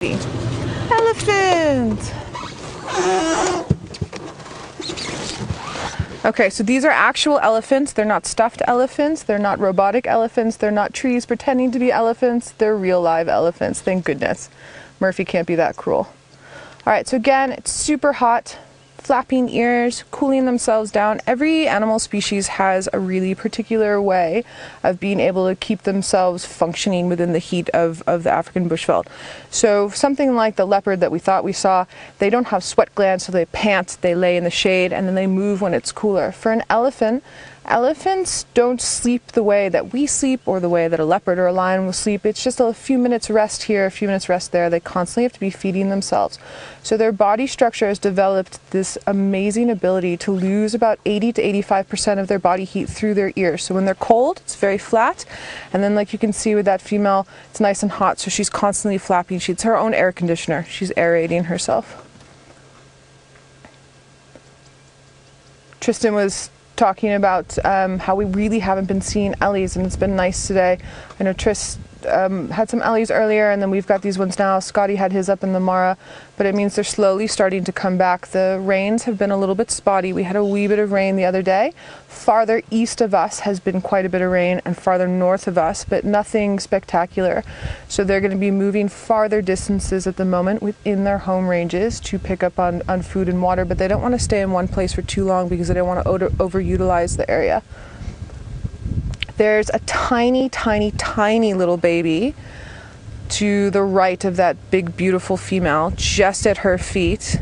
Elephant! Okay, so these are actual elephants. They're not stuffed elephants. They're not robotic elephants. They're not trees pretending to be elephants. They're real live elephants, thank goodness. Murphy can't be that cruel. All right, so again, it's super hot. Flapping ears, cooling themselves down. Every animal species has a really particular way of being able to keep themselves functioning within the heat of the African bushveld. So something like the leopard that we thought we saw, they don't have sweat glands, so they pant, they lay in the shade, and then they move when it's cooler. For an elephant, elephants don't sleep the way that we sleep or the way that a leopard or a lion will sleep. It's just a few minutes rest here, a few minutes rest there. They constantly have to be feeding themselves. So their body structure has developed this amazing ability to lose about 80 to 85% of their body heat through their ears. So when they're cold, it's very flat. And then like you can see with that female, it's nice and hot. So she's constantly flapping. She's her own air conditioner. She's aerating herself. Tristan was talking about how we really haven't been seeing Ellies, and it's been nice today. I know Tris had some Ellies earlier, and then we've got these ones now. Scotty had his up in the Mara, but it means they're slowly starting to come back. The rains have been a little bit spotty. We had a wee bit of rain the other day. Farther east of us has been quite a bit of rain, and farther north of us, but nothing spectacular. So they're going to be moving farther distances at the moment within their home ranges to pick up on food and water, but they don't want to stay in one place for too long because they don't want to overutilize the area. There's a tiny, tiny, tiny little baby to the right of that big, beautiful female, just at her feet.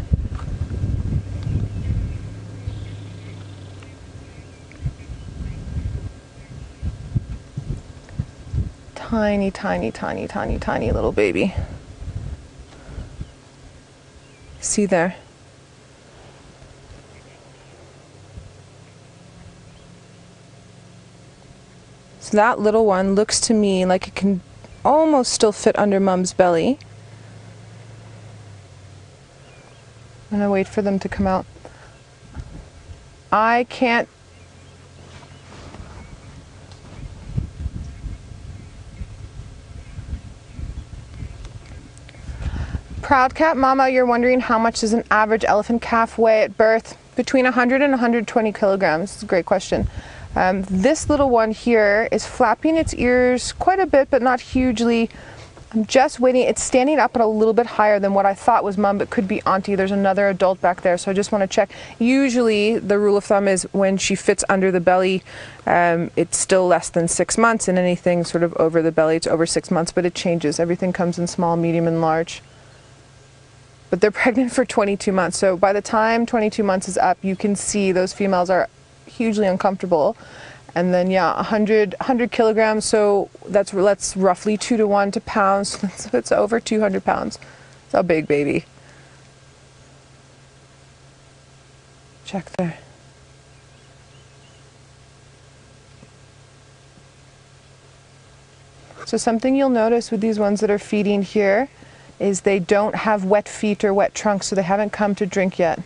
Tiny, tiny, tiny, tiny, tiny little baby. See there? So that little one looks to me like it can almost still fit under Mum's belly. I'm gonna wait for them to come out. I can't. Proud Cat Mama, you're wondering how much does an average elephant calf weigh at birth? Between 100 and 120 kilograms. It's a great question. This little one here is flapping its ears quite a bit, but not hugely. I'm just waiting. It's standing up at a little bit higher than what I thought was Mum, but could be Auntie. There's another adult back there, so I just want to check. Usually, the rule of thumb is when she fits under the belly, it's still less than 6 months, and anything sort of over the belly, it's over 6 months, but it changes. Everything comes in small, medium, and large. But they're pregnant for 22 months, so by the time 22 months is up, you can see those females are hugely uncomfortable. And then yeah, 100 kilograms, so that's roughly 2 to 1 to pounds. So it's over 200 pounds. It's a big baby. Check there. So something you'll notice with these ones that are feeding here is they don't have wet feet or wet trunks, so they haven't come to drink yet.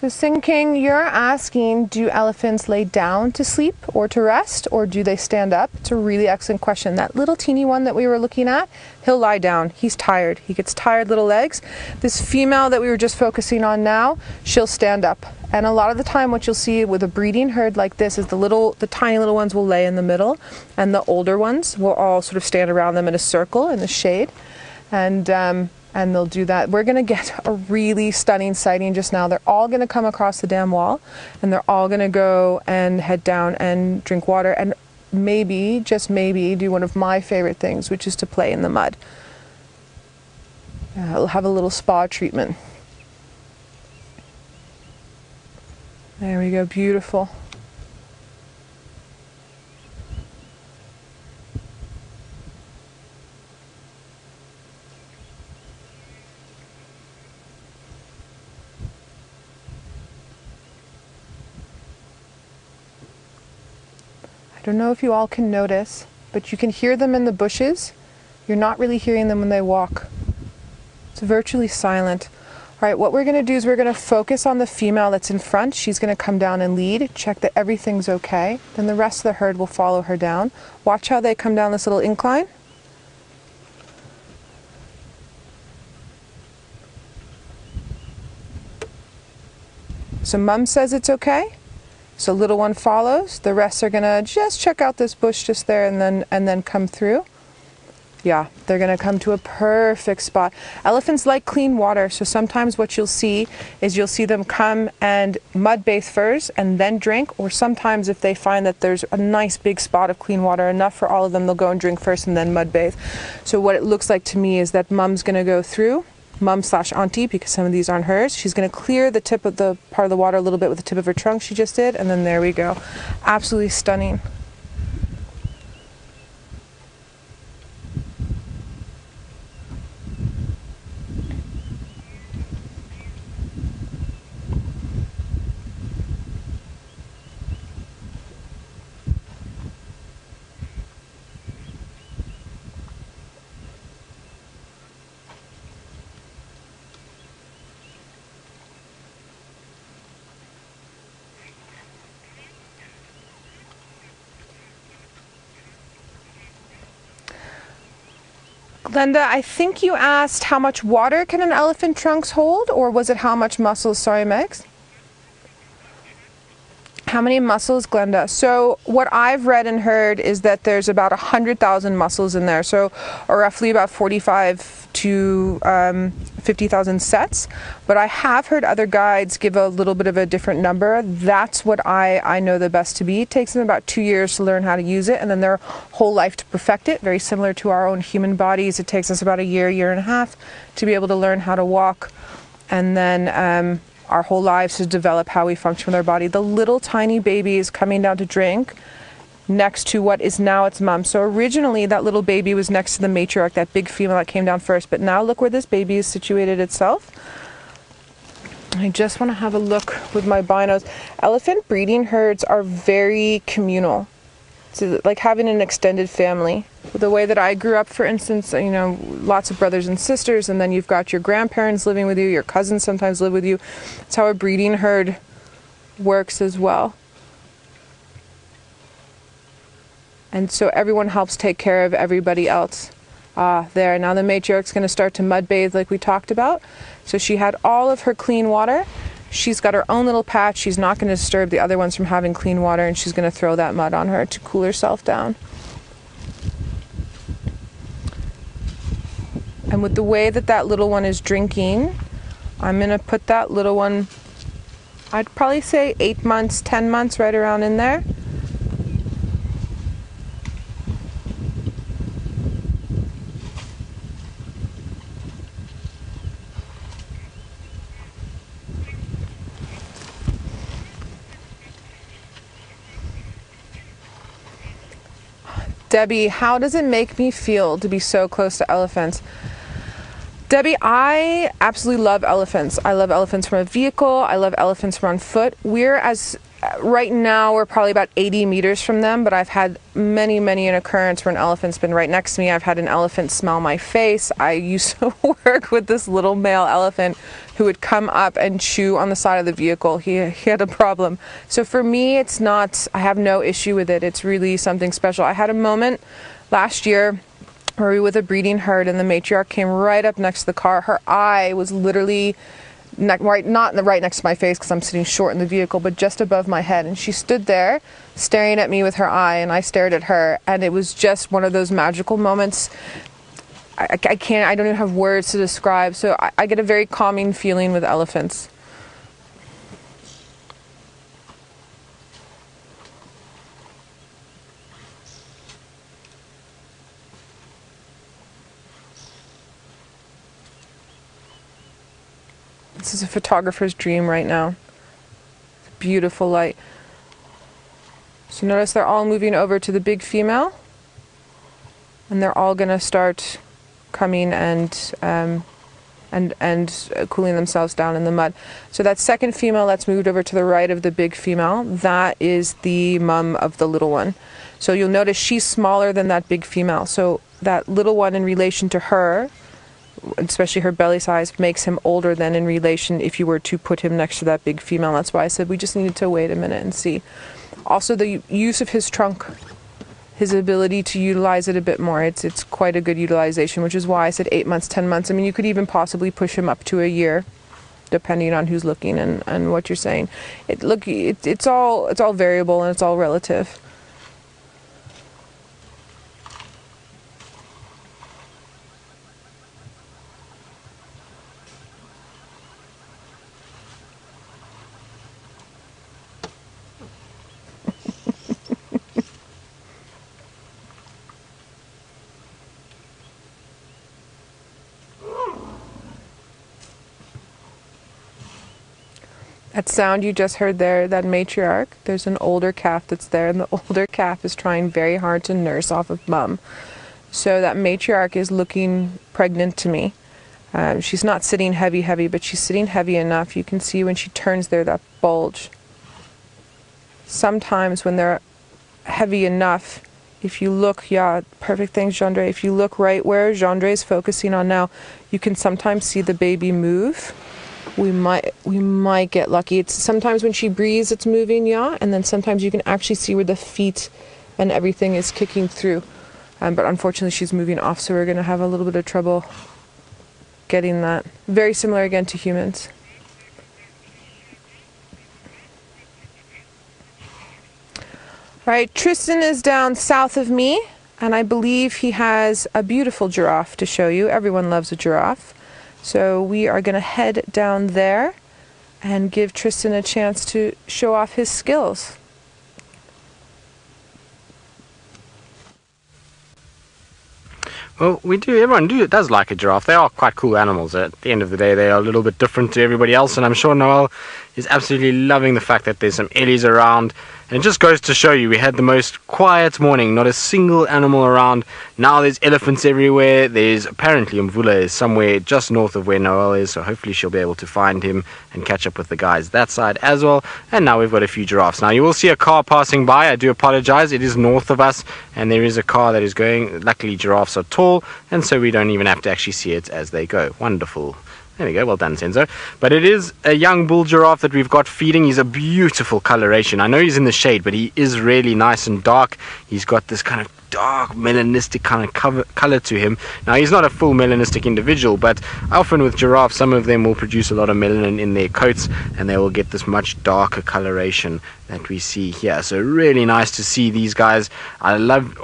So Sing King, you're asking, do elephants lay down to sleep or to rest, or do they stand up? It's a really excellent question. That little teeny one that we were looking at, he'll lie down. He's tired. He gets tired little legs. This female that we were just focusing on now, she'll stand up. And a lot of the time what you'll see with a breeding herd like this is the tiny little ones will lay in the middle, and the older ones will all sort of stand around them in a circle in the shade. And they'll do that. We're going to get a really stunning sighting just now. They're all going to come across the dam wall, and they're all going to go and head down and drink water, and maybe, just maybe, do one of my favorite things, which is to play in the mud. We'll have a little spa treatment. There we go, beautiful. I don't know if you all can notice, but you can hear them in the bushes. You're not really hearing them when they walk. It's virtually silent. All right, what we're going to do is we're going to focus on the female that's in front. She's going to come down and lead, check that everything's okay. Then the rest of the herd will follow her down. Watch how they come down this little incline. So mom says it's okay. So little one follows. The rest are going to just check out this bush just there and then come through. Yeah, they're going to come to a perfect spot. Elephants like clean water, so sometimes what you'll see is you'll see them come and mud bathe first and then drink, or sometimes if they find that there's a nice big spot of clean water, enough for all of them, they'll go and drink first and then mud bathe. So what it looks like to me is that mom's going to go through, mom/auntie, because some of these aren't hers. She's going to clear the tip of the part of the water a little bit with the tip of her trunk she just did, and then there we go. Absolutely stunning. Glenda, I think you asked how much water can an elephant trunks hold, or was it how much muscles? Sorry, Megs. How many muscles, Glenda? So what I've read and heard is that there's about 100,000 muscles in there, so or roughly about 45 to 50,000 sets. But I have heard other guides give a little bit of a different number. That's what I know the best to be. It takes them about 2 years to learn how to use it, and then their whole life to perfect it. Very similar to our own human bodies. It takes us about a year, year and a half to be able to learn how to walk, and then our whole lives to develop how we function with our body. The little tiny baby is coming down to drink next to what is now its mom. So originally that little baby was next to the matriarch, that big female that came down first, but now look where this baby is situated itself. I just want to have a look with my binos. Elephant breeding herds are very communal. So like having an extended family. The way that I grew up, for instance, you know, lots of brothers and sisters, and then you've got your grandparents living with you, your cousins sometimes live with you. That's how a breeding herd works as well. And so everyone helps take care of everybody else. There, now the matriarch's going to start to mud bathe like we talked about. So she had all of her clean water. She's got her own little patch. She's not going to disturb the other ones from having clean water, and she's going to throw that mud on her to cool herself down. And with the way that that little one is drinking, I'm going to put that little one, I'd probably say 8 months, 10 months, right around in there. Debbie, how does it make me feel to be so close to elephants? Debbie, I absolutely love elephants. I love elephants from a vehicle. I love elephants from on foot. Right now we're probably about 80 meters from them, but I've had many an occurrence where an elephant's been right next to me. I've had an elephant smell my face. I used to work with this little male elephant who would come up and chew on the side of the vehicle. He had a problem. So for me, it's not, I have no issue with it. It's really something special. I had a moment last year where we were with a breeding herd, and the matriarch came right up next to the car. Her eye was literally not right next to my face because I'm sitting short in the vehicle, but just above my head, and she stood there staring at me with her eye, and I stared at her, and it was just one of those magical moments. I don't even have words to describe. So I get a very calming feeling with elephants. This is a photographer's dream right now. Beautiful light. So notice they're all moving over to the big female, and they're all going to start coming and cooling themselves down in the mud. So that second female that's moved over to the right of the big female, that is the mum of the little one. So you'll notice she's smaller than that big female. So that little one in relation to her especially her belly size, makes him older than in relation if you were to put him next to that big female. That's why I said we just needed to wait a minute and see. Also, the use of his trunk, his ability to utilize it a bit more, it's quite a good utilization, which is why I said 8 months, 10 months. I mean, you could even possibly push him up to a year, depending on who's looking and what you're saying. It's all variable and it's all relative. That sound you just heard there, that matriarch, there's an older calf that's there, and the older calf is trying very hard to nurse off of mum. So that matriarch is looking pregnant to me. She's not sitting heavy, but she's sitting heavy enough. You can see when she turns there, that bulge. Sometimes when they're heavy enough, if you look, yeah, perfect, thanks, Gendre. If you look right where Gendre is focusing on now, you can sometimes see the baby move. We might get lucky. It's sometimes when she breathes, it's moving, yeah, and then sometimes you can actually see where the feet and everything is kicking through. But unfortunately, she's moving off, so we're going to have a little bit of trouble getting that. Very similar again to humans. All right, Tristan is down south of me, and I believe he has a beautiful giraffe to show you. Everyone loves a giraffe. So we are going to head down there and give Tristan a chance to show off his skills. Well, everyone does like a giraffe. They are quite cool animals. At the end of the day, they are a little bit different to everybody else, and I'm sure Noel is absolutely loving the fact that there's some ellies around. And it just goes to show you, we had the most quiet morning, not a single animal around. Now there's elephants everywhere. There's apparently Mvula is somewhere just north of where Noel is, so hopefully she'll be able to find him and catch up with the guys that side as well. And now we've got a few giraffes. Now you will see a car passing by. I do apologize. It is north of us, and there is a car that is going. Luckily, giraffes are tall, and so we don't even have to actually see it as they go. Wonderful. There we go, well done, Senzo. But it is a young bull giraffe that we've got feeding. He's a beautiful coloration. I know he's in the shade, but he is really nice and dark. He's got this kind of dark melanistic kind of color to him. Now, he's not a full melanistic individual, but often with giraffes, some of them will produce a lot of melanin in their coats, and they will get this much darker coloration that we see here. So really nice to see these guys. I love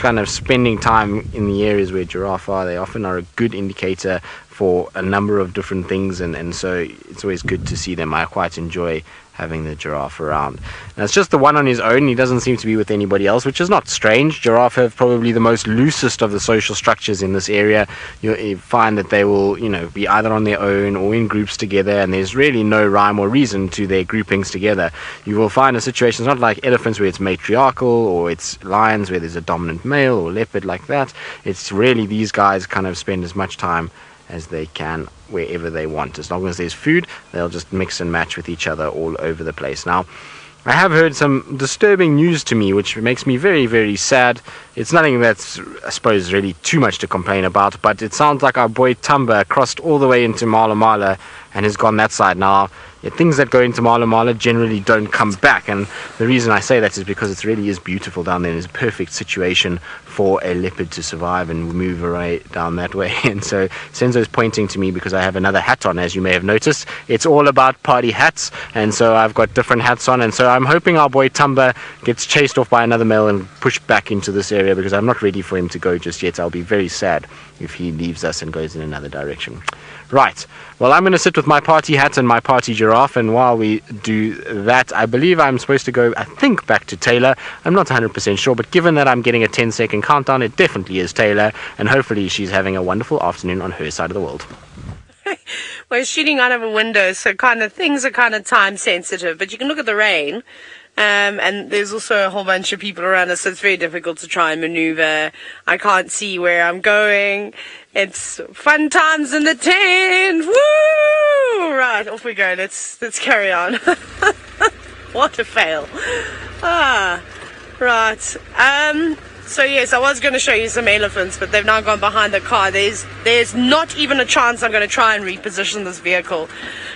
kind of spending time in the areas where giraffe are. They often are a good indicator for a number of different things, and so it's always good to see them. I quite enjoy having the giraffe around. Now, it's just the one on his own. He doesn't seem to be with anybody else, which is not strange. Giraffe have probably the most loosest of the social structures in this area. You find that they will, be either on their own or in groups together, and there's really no rhyme or reason to their groupings together. You will find a situation, it's not like elephants where it's matriarchal, or it's lions where there's a dominant male, or leopard like that. It's really these guys kind of spend as much time as they can wherever they want. As long as there's food, they'll just mix and match with each other all over the place. Now, I have heard some disturbing news to me, which makes me very, very sad. It's nothing that's, I suppose, really too much to complain about, but it sounds like our boy Tumba crossed all the way into Mala Mala and has gone that side. Now, things that go into Mala Mala generally don't come back, and the reason I say that is because it really is beautiful down there. It's a perfect situation for a leopard to survive and move away down that way. And so Senzo's pointing to me because I have another hat on, as you may have noticed. It's all about party hats, and so I've got different hats on, and so I'm hoping our boy Tumba gets chased off by another male and pushed back into this area, because I'm not ready for him to go just yet. I'll be very sad if he leaves us and goes in another direction. Right, well, I'm going to sit with my party hat and my party giraffe, and while we do that, I believe I'm supposed to go, I think, back to Taylor. I'm not 100% sure, but given that I'm getting a 10-second countdown, it definitely is Taylor, and hopefully she's having a wonderful afternoon on her side of the world. We're shooting out of a window, so things are kind of time sensitive, but you can look at the rain. And there's also a whole bunch of people around us, so it's very difficult to try and maneuver. I can't see where I'm going. It's fun times in the tent. Woo! Right, off we go. Let's carry on. What a fail. Right. So yes, I was going to show you some elephants, but they've now gone behind the car. There's not even a chance I'm going to try and reposition this vehicle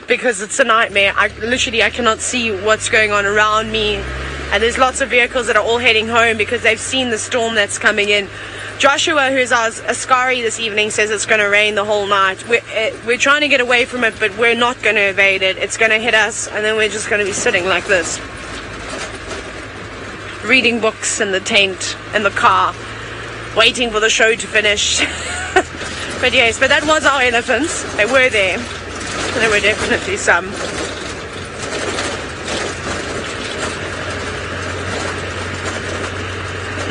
because it's a nightmare. I cannot see what's going on around me, and there's lots of vehicles that are all heading home because they've seen the storm that's coming in. Joshua, who's our Askari this evening, says it's going to rain the whole night. We're trying to get away from it, but we're not going to evade it. It's going to hit us, and then we're just going to be sitting like this, reading books in the tent, in the car, waiting for the show to finish. But yes, but that was our elephants. They were there. There were definitely some.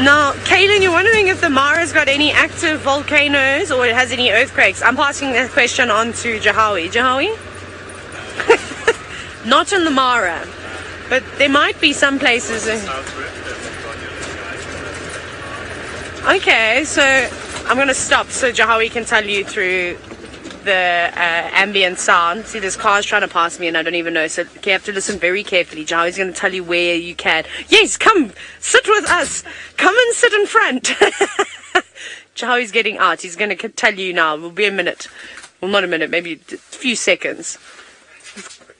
Now, Kaylin, you're wondering if the Mara's got any active volcanoes or it has any earthquakes. I'm passing that question on to Jahawi. Jahawi? Not in the Mara, but there might be some places. Okay, so I'm going to stop so Jahawi can tell you through the ambient sound. See, there's cars trying to pass me and I don't even know, so you have to listen very carefully. Jahawi's going to tell you where you can. Yes, come, sit with us. Come and sit in front. Jahawi's getting out. He's going to tell you now. It will be a minute. Well, not a minute, maybe a few seconds.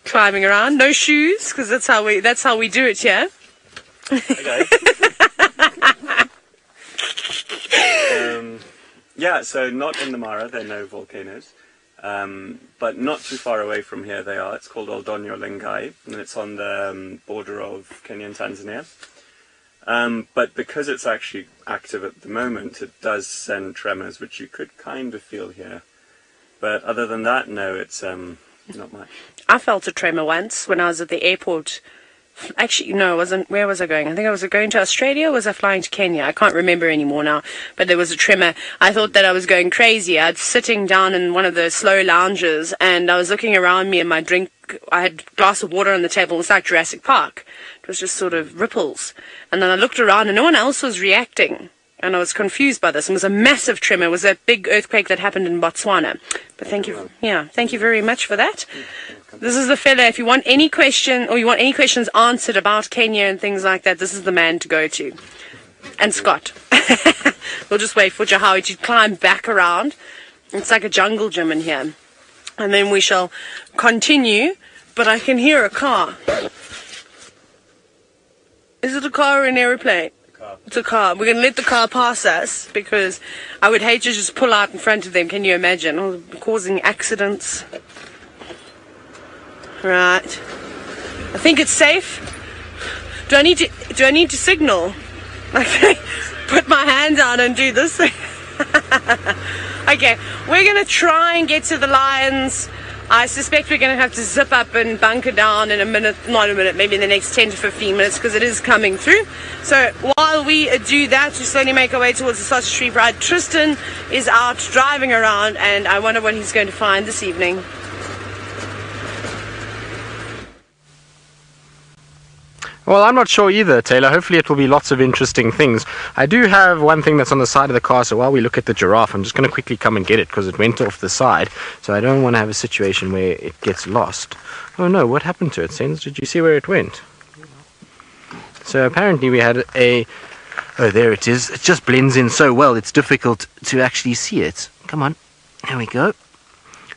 Climbing around, no shoes, because that's how we do it here. Okay. Yeah, so not in the Mara, there are no volcanoes, but not too far away from here they are. It's called Oldonyo Lengai, and it's on the border of Kenya and Tanzania. But because it's actually active at the moment, it does send tremors, which you could kind of feel here. But other than that, no, it's not much. I felt a tremor once when I was at the airport. Actually, no, I wasn't. Where was I going? I think I was going to Australia, or was I flying to Kenya? I can't remember anymore now, but there was a tremor. I thought that I was going crazy. I was sitting down in one of the slow lounges, and I was looking around me, and my drink, I had a glass of water on the table. It was like Jurassic Park. It was just sort of ripples. And then I looked around, and no one else was reacting. And I was confused by this. It was a massive tremor. It was a big earthquake that happened in Botswana. But thank you, thank you very much for that. This is the fella. If you want any question or you want any questions answered about Kenya and things like that, this is the man to go to. And Scott. We'll just wait for Jahawi to climb back around. It's like a jungle gym in here. And then we shall continue. But I can hear a car. Is it a car or an aeroplane? It's a car. We're going to let the car pass us because I would hate to just pull out in front of them. Can you imagine? Oh, causing accidents. Right. I think it's safe. Do I need to signal? Okay. Put my hand down and do this thing. Okay. We're going to try and get to the lions. I suspect we're going to have to zip up and bunker down in a minute, not a minute, maybe in the next 10 to 15 minutes because it is coming through. So while we do that, we slowly make our way towards the Sausage Tree Ride. Tristan is out driving around and I wonder what he's going to find this evening. Well, I'm not sure either, Taylor. Hopefully it will be lots of interesting things. I do have one thing that's on the side of the car, so while we look at the giraffe, I'm just going to quickly come and get it because it went off the side, so I don't want to have a situation where it gets lost. Oh no, what happened to it, Sens? Did you see where it went? So apparently we had a... Oh, there it is. It just blends in so well, it's difficult to actually see it. Come on. There we go.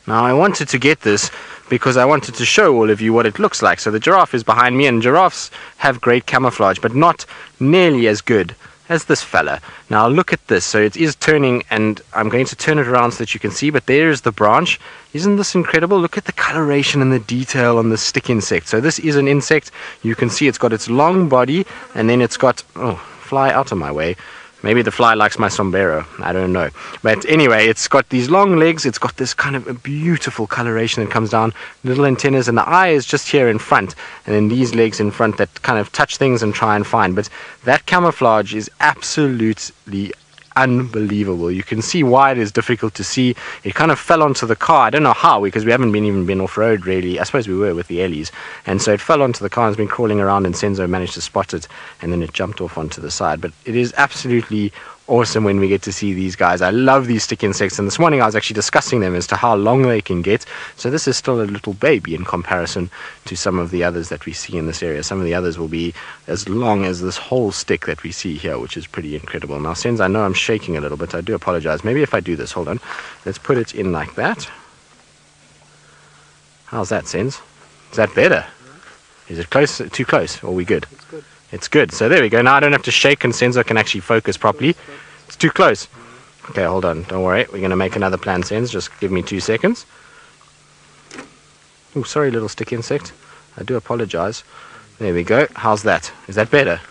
Now I wanted to get this because I wanted to show all of you what it looks like. So the giraffe is behind me, and giraffes have great camouflage, but not nearly as good as this fella. Now look at this. So it is turning, and I'm going to turn it around so that you can see, but there is the branch. Isn't this incredible? Look at the coloration and the detail on the stick insect. So this is an insect. You can see it's got its long body, and then it's got... Oh, fly out of my way. Maybe the fly likes my sombrero. I don't know. But anyway, it's got these long legs. It's got this kind of a beautiful coloration that comes down. Little antennas. And the eye is just here in front. And then these legs in front that kind of touch things and try and find. But that camouflage is absolutely unbelievable. You can see why it is difficult to see. It kind of fell onto the car. I don't know how, because we haven't even been off-road really. I suppose we were with the Ellies. And so it fell onto the car and has been crawling around, and Senzo managed to spot it, and then it jumped off onto the side. But it is absolutely awesome when we get to see these guys. I love these stick insects, and this morning I was actually discussing them as to how long they can get. So this is still a little baby in comparison to some of the others that we see in this area. Some of the others will be as long as this whole stick that we see here, which is pretty incredible. Now, since I know I'm shaking a little bit, I do apologize. Maybe if I do this, hold on, let's put it in like that. How's that, Sens? Is that better? Is it close? Too close? Or are we good? It's good. It's good. So there we go. Now I don't have to shake and Senzo can actually focus properly. It's too close. Okay, hold on. Don't worry. We're going to make another plan, Senz. Just give me 2 seconds. Oh, sorry, little stick insect. I do apologize. There we go. How's that? Is that better?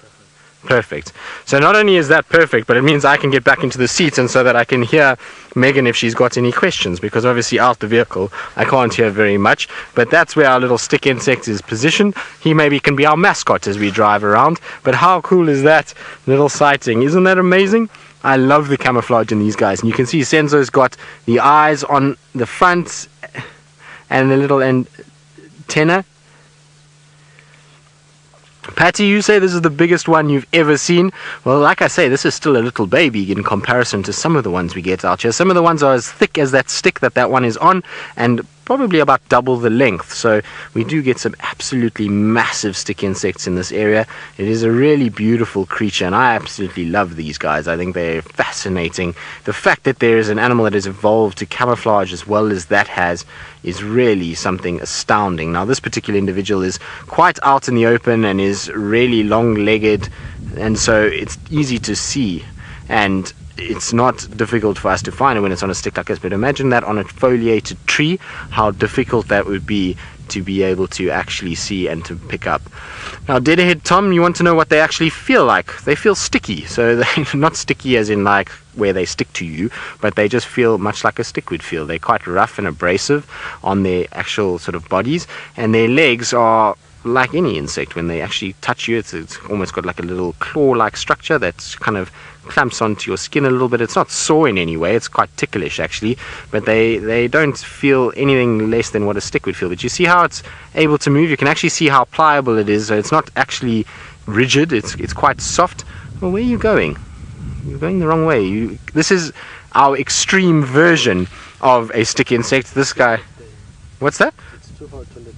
Perfect. So not only is that perfect, but it means I can get back into the seat, and so that I can hear Megan if she's got any questions, because obviously out the vehicle I can't hear very much. But that's where our little stick insect is positioned. He maybe can be our mascot as we drive around. But how cool is that little sighting? Isn't that amazing? I love the camouflage in these guys, and you can see Senzo's got the eyes on the front and the little antenna. Patty, you say this is the biggest one you've ever seen. Well, like I say, this is still a little baby in comparison to some of the ones we get out here. Some of the ones are as thick as that stick that one is on, and probably about double the length. So we do get some absolutely massive stick insects in this area. It is a really beautiful creature, and I absolutely love these guys. I think they're fascinating. The fact that there is an animal that has evolved to camouflage as well as that has is really something astounding. Now, this particular individual is quite out in the open and is really long-legged, and so it's easy to see, and it's not difficult for us to find it when it's on a stick like this. But imagine that on a foliated tree, how difficult that would be to be able to actually see and to pick up. Now, Deadhead Tom, you want to know what they actually feel like. They feel sticky. So they're not sticky as in like where they stick to you, but they just feel much like a stick would feel. They're quite rough and abrasive on their actual sort of bodies, and their legs are like any insect. When they actually touch you, it's almost got like a little claw-like structure that's kind of clamps onto your skin a little bit. It's not sore in any way, it's quite ticklish actually, but they don't feel anything less than what a stick would feel. But you see how it's able to move? You can actually see how pliable it is. So it's not actually rigid, it's quite soft. Well, where are you going? You're going the wrong way. This is our extreme version of a stick insect. This guy, what's that?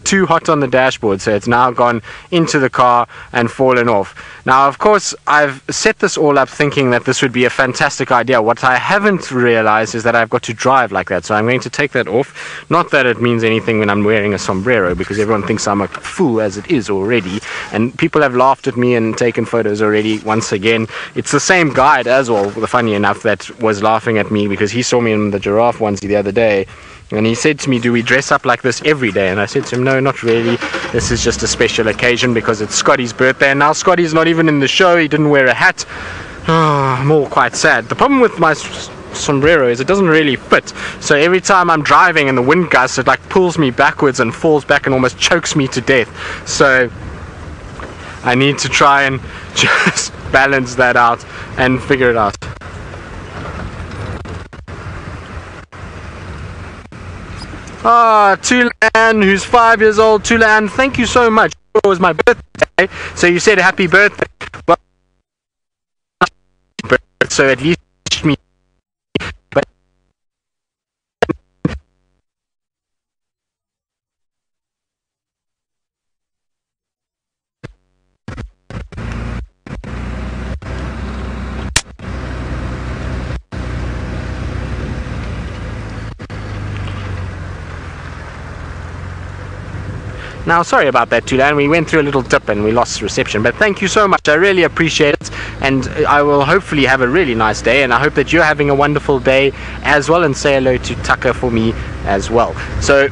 Too hot on the dashboard, so it's now gone into the car and fallen off. Now, of course, I've set this all up thinking that this would be a fantastic idea. What I haven't realized is that I've got to drive like that, so I'm going to take that off. Not that it means anything when I'm wearing a sombrero, because everyone thinks I'm a fool as it is already, and people have laughed at me and taken photos already. Once again, it's the same guide as well, funny enough, that was laughing at me because he saw me in the giraffe onesie the other day. And he said to me, do we dress up like this every day? And I said to him, no, not really. This is just a special occasion because it's Scotty's birthday. And now Scotty's not even in the show. He didn't wear a hat. Oh, I'm all quite sad. The problem with my sombrero is it doesn't really fit. So every time I'm driving and the wind gusts, it like pulls me backwards and falls back and almost chokes me to death. So I need to try and just balance that out and figure it out. Ah, Tulan, who's 5 years old. Tulan, thank you so much. It was my birthday, so you said happy birthday. Well, so at least me. But now, sorry about that, Tulan. We went through a little dip and we lost reception. But thank you so much. I really appreciate it. And I will hopefully have a really nice day. And I hope that you're having a wonderful day as well. And say hello to Tucker for me as well. So,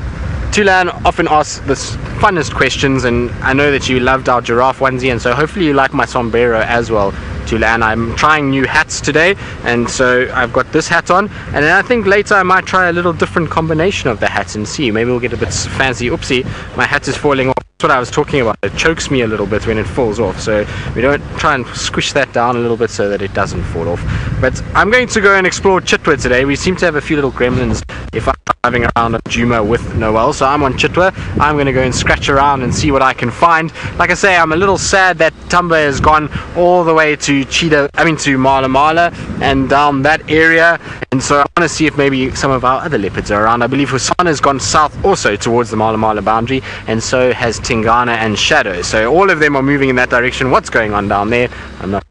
Tulan often asks the funnest questions. And I know that you loved our giraffe onesie. And so hopefully you like my sombrero as well, Tulan. I'm trying new hats today, and so I've got this hat on, and then I think later I might try a little different combination of the hats and see. Maybe we'll get a bit fancy. Oopsie, my hat is falling off. That's what I was talking about. It chokes me a little bit when it falls off, so we don't try and squish that down a little bit so that it doesn't fall off. But I'm going to go and explore Chitwa today. We seem to have a few little gremlins. If I driving around on Djuma with Noel, so I'm on Chitwa. I'm going to go and scratch around and see what I can find. Like I say, I'm a little sad that Tumba has gone all the way to to Mala Mala and down that area, and so I want to see if maybe some of our other leopards are around. I believe Husana has gone south also towards the Mala Mala boundary, and so has Tingana and Shadow. So all of them are moving in that direction. What's going on down there? I'm not.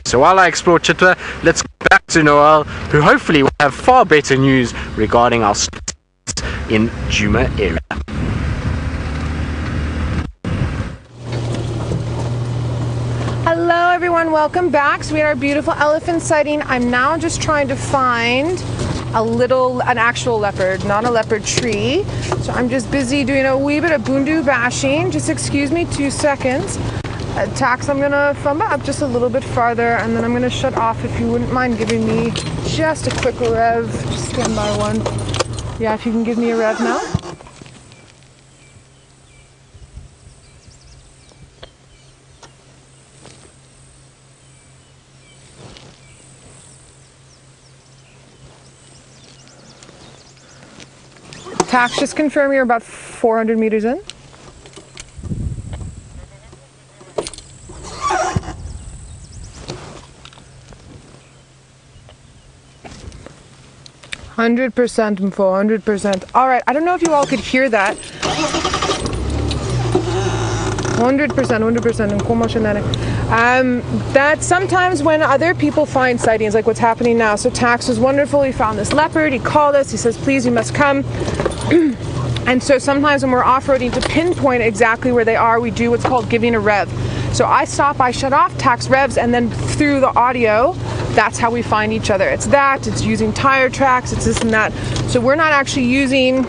So while I explore Chitwa, let's go back to Noel, who hopefully will have far better news regarding our in Djuma area. Hello everyone, welcome back. So we had our beautiful elephant sighting. I'm now just trying to find an actual leopard, not a leopard tree. So I'm just busy doing a wee bit of bundu bashing. Just excuse me 2 seconds. Tax, I'm gonna thumb up just a little bit farther and then I'm gonna shut off if you wouldn't mind giving me just a quick rev. Just stand by one. Yeah, if you can give me a rev now. Tax, just confirm you're about 400 meters in. $100%, 400%. All right, I don't know if you all could hear that. 100%. That sometimes when other people find sightings, like what's happening now. So Tax was wonderful. He found this leopard. He called us. He says, "Please, you must come." And so sometimes when we're off-roading to pinpoint exactly where they are, we do what's called giving a rev. So I stop, I shut off, Tax revs, and then through the audio, that's how we find each other. It's using tire tracks, it's this and that. So we're not actually using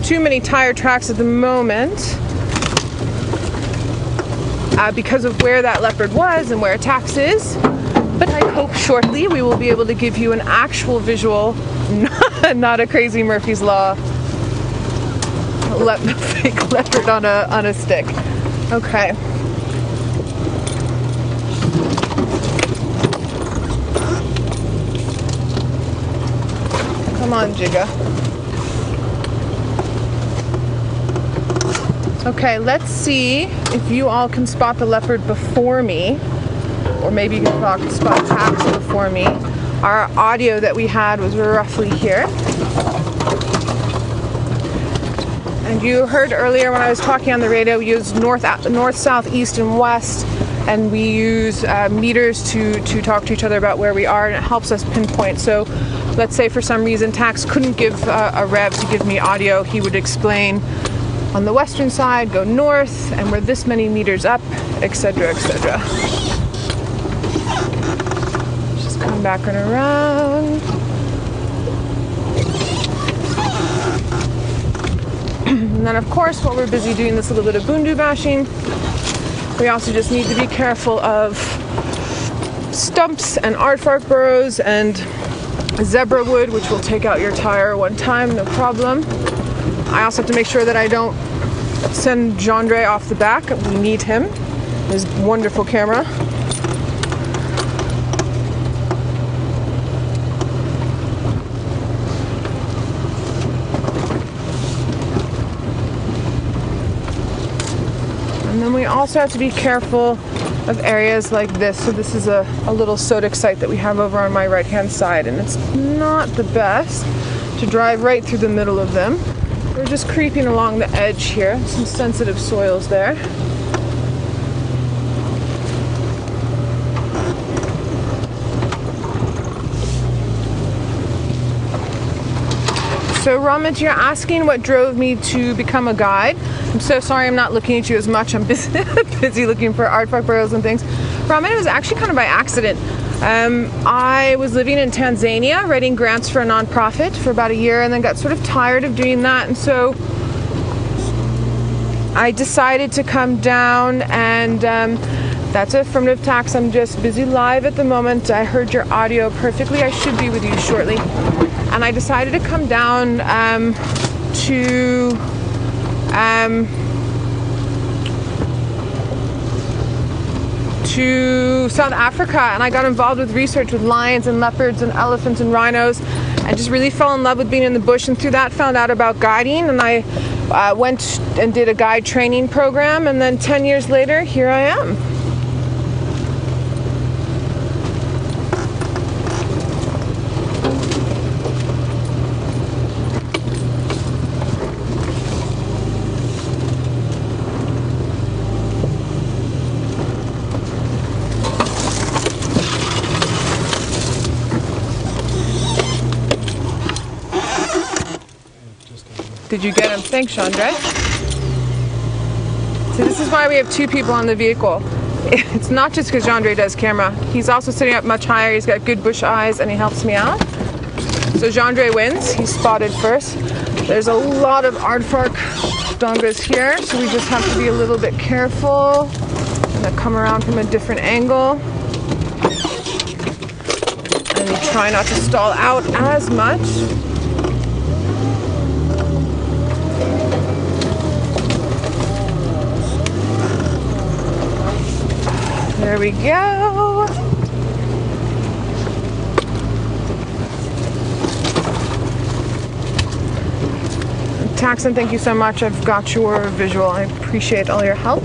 too many tire tracks at the moment because of where that leopard was and where Tax is. But I hope shortly we will be able to give you an actual visual, not a crazy Murphy's Law fake leopard on a stick. Okay. Come on, Jigga. Okay, let's see if you all can spot the leopard before me, or maybe you can spot Tax before me. Our audio that we had was roughly here. And you heard earlier when I was talking on the radio, we use north, south, east, and west, and we use meters to talk to each other about where we are, and it helps us pinpoint. So let's say for some reason Tax couldn't give a rev to give me audio, he would explain on the western side, go north, and we're this many meters up, etc., etc. Just come back and around. And then of course, while we're busy doing this little bit of bundu bashing, we also just need to be careful of stumps and aardvark burrows and zebra wood, which will take out your tire one time, no problem. I also have to make sure that I don't send Jandre off the back. We need him, his wonderful camera. And then we also have to be careful of areas like this. So this is a little sodic site that we have over on my right hand side, and it's not the best to drive right through the middle of them. We're just creeping along the edge here, some sensitive soils there. So Ramit, you're asking what drove me to become a guide. I'm so sorry I'm not looking at you as much. I'm busy looking for aardvark burrows and things. Ramit, it was actually kind of by accident. I was living in Tanzania, writing grants for a nonprofit for about a year, and then got sort of tired of doing that, and so I decided to come down, and that's affirmative tax. I'm just busy live at the moment. I heard your audio perfectly. I should be with you shortly. And I decided to come down to South Africa, and I got involved with research with lions and leopards and elephants and rhinos, and just really fell in love with being in the bush, and through that found out about guiding, and I went and did a guide training program, and then 10 years later, here I am. Did you get him? Thanks, Chandra. So this is why we have two people on the vehicle. It's not just because Chandra does camera. He's also sitting up much higher. He's got good bush eyes and he helps me out. So Chandra wins. He's spotted first. There's a lot of aardvark dongas here, so we just have to be a little bit careful. I'm gonna come around from a different angle. And we try not to stall out as much. There we go. Taxon, thank you so much. I've got your visual. I appreciate all your help.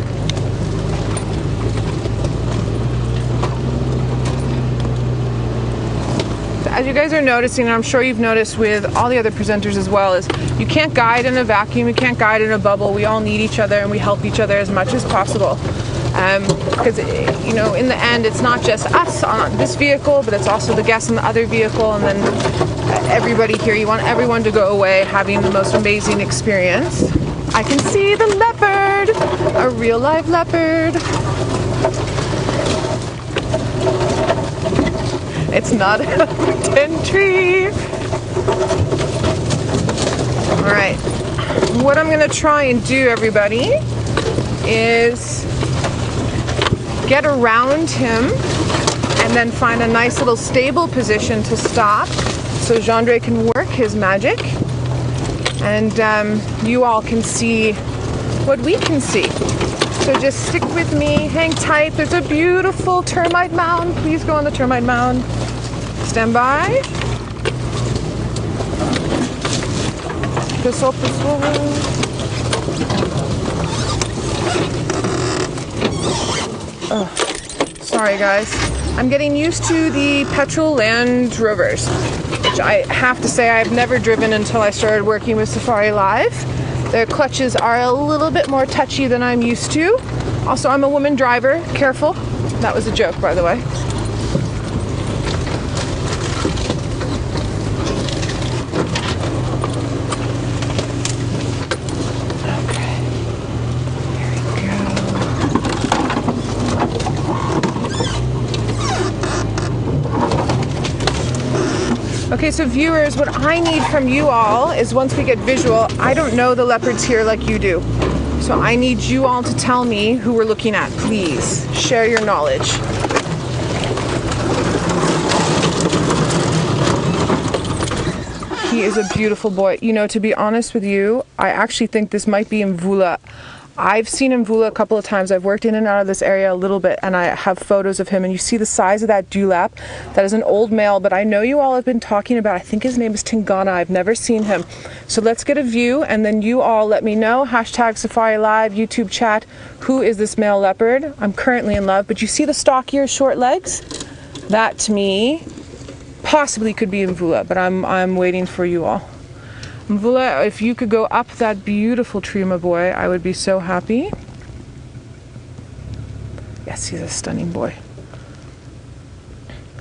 As you guys are noticing, and I'm sure you've noticed with all the other presenters as well, is you can't guide in a vacuum, you can't guide in a bubble. We all need each other and we help each other as much as possible. Because, you know, in the end, it's not just us on this vehicle, but it's also the guests in the other vehicle, and then everybody here. You want everyone to go away having the most amazing experience. I can see the leopard, a real live leopard. It's not a pretend tree. All right, what I'm gonna try and do, everybody, is get around him and then find a nice little stable position to stop so Chandra can work his magic, and you all can see what we can see. So just stick with me, hang tight. There's a beautiful termite mound. Please go on the termite mound. Stand by. Pistol. Oh, sorry guys. I'm getting used to the petrol Land Rovers, which I have to say I've never driven until I started working with Safari Live. Their clutches are a little bit more touchy than I'm used to. Also, I'm a woman driver. Careful. That was a joke, by the way. Okay, so viewers, what I need from you all is, once we get visual, I don't know the leopards here like you do. So I need you all to tell me who we're looking at, please. Share your knowledge. He is a beautiful boy. You know, to be honest with you, I actually think this might be Mvula. I've seen Mvula a couple of times. I've worked in and out of this area a little bit, and I have photos of him, and you see the size of that dewlap. That is an old male, but I know you all have been talking about, I think his name is Tingana. I've never seen him. So let's get a view, and then you all let me know, hashtag Safari Live, YouTube chat, who is this male leopard? I'm currently in love, but you see the stockier short legs? That, to me, possibly could be Mvula, but I'm waiting for you all. Mvula, if you could go up that beautiful tree, my boy, I would be so happy. Yes, he's a stunning boy.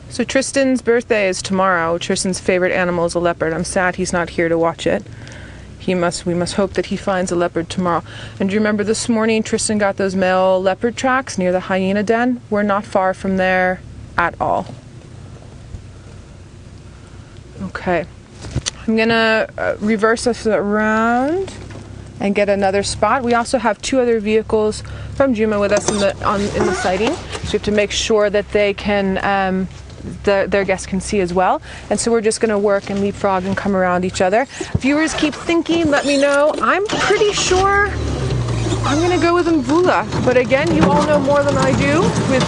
So Tristan's birthday is tomorrow. Tristan's favorite animal is a leopard. I'm sad he's not here to watch it. We must hope that he finds a leopard tomorrow. And do you remember this morning Tristan got those male leopard tracks near the hyena den? We're not far from there at all. Okay. I'm gonna reverse us around and get another spot. We also have two other vehicles from Djuma with us in the sighting, so we have to make sure that they can their guests can see as well. And so we're just gonna work and leapfrog and come around each other. Viewers, keep thinking, let me know. I'm pretty sure I'm gonna go with Mvula. But again, you all know more than I do with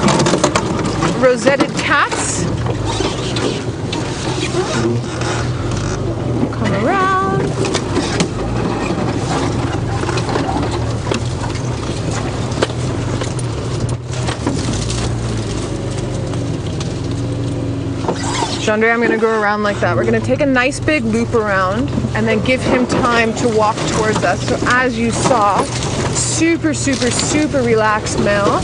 rosetted cats. Come around. Chandra, I'm gonna go around like that. We're gonna take a nice big loop around and then give him time to walk towards us. So as you saw, super, super, super relaxed male.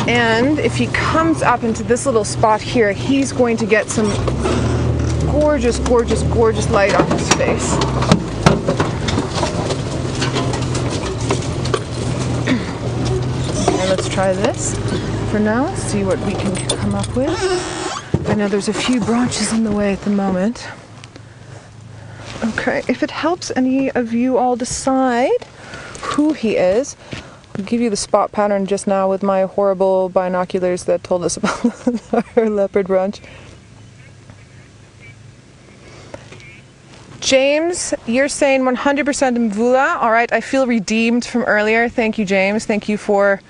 And if he comes up into this little spot here, he's going to get some gorgeous, gorgeous, gorgeous light on his face. Okay, let's try this for now, see what we can come up with. I know there's a few branches in the way at the moment. Okay, if it helps any of you all decide who he is, I'll give you the spot pattern just now with my horrible binoculars that told us about our leopard branch. James, you're saying 100% Mvula. All right, I feel redeemed from earlier. Thank you, James. Thank you for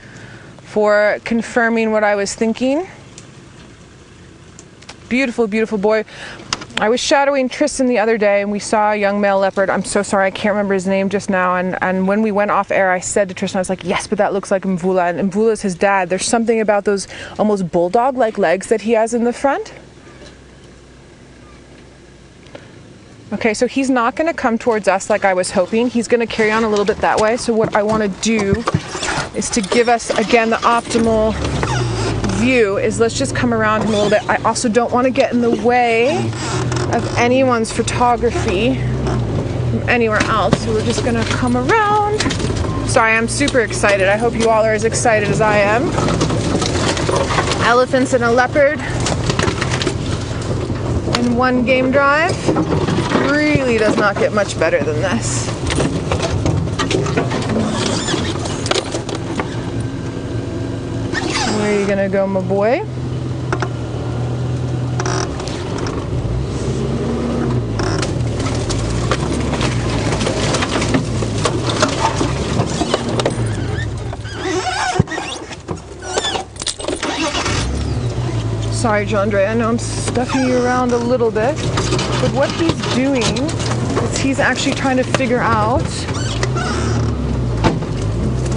confirming what I was thinking. Beautiful, beautiful boy. I was shadowing Tristan the other day and we saw a young male leopard. I'm so sorry, I can't remember his name just now. And when we went off air, I said to Tristan, I was like, yes, but that looks like Mvula. And Mvula is his dad. There's something about those almost bulldog-like legs that he has in the front. Okay, so he's not going to come towards us like I was hoping. He's going to carry on a little bit that way. So what I want to do is to give us, again, the optimal view is let's just come around him a little bit. I also don't want to get in the way of anyone's photography from anywhere else. So we're just going to come around. Sorry, I'm super excited. I hope you all are as excited as I am. Elephants and a leopard in one game drive. Really does not get much better than this. Where are you gonna go, my boy? Sorry, Jandre, I know I'm stuffing you around a little bit, but what he's doing is he's actually trying to figure out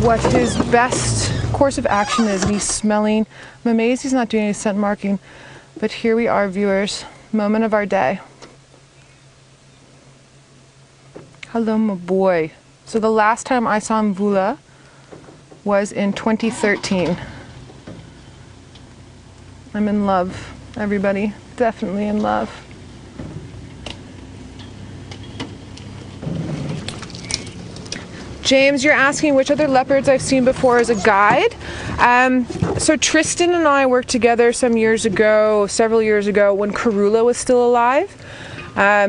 what his best course of action is, and he's smelling. I'm amazed he's not doing any scent marking, but here we are, viewers. Moment of our day. Hello, my boy. So the last time I saw Mvula was in 2013. I'm in love, everybody. Definitely in love. James, you're asking which other leopards I've seen before as a guide. So Tristan and I worked together several years ago, when Kruger was still alive.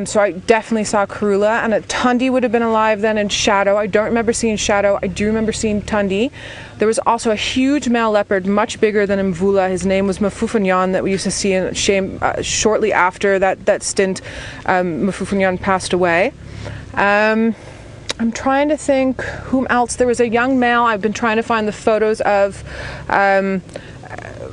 So I definitely saw Kruger, and Tundi would have been alive then in Shadow. I don't remember seeing Shadow. I do remember seeing Tundi. There was also a huge male leopard, much bigger than Mvula. His name was Mafufanyan, that we used to see in shortly after that stint. Mafufanyan passed away. I'm trying to think whom else. There was a young male I've been trying to find the photos of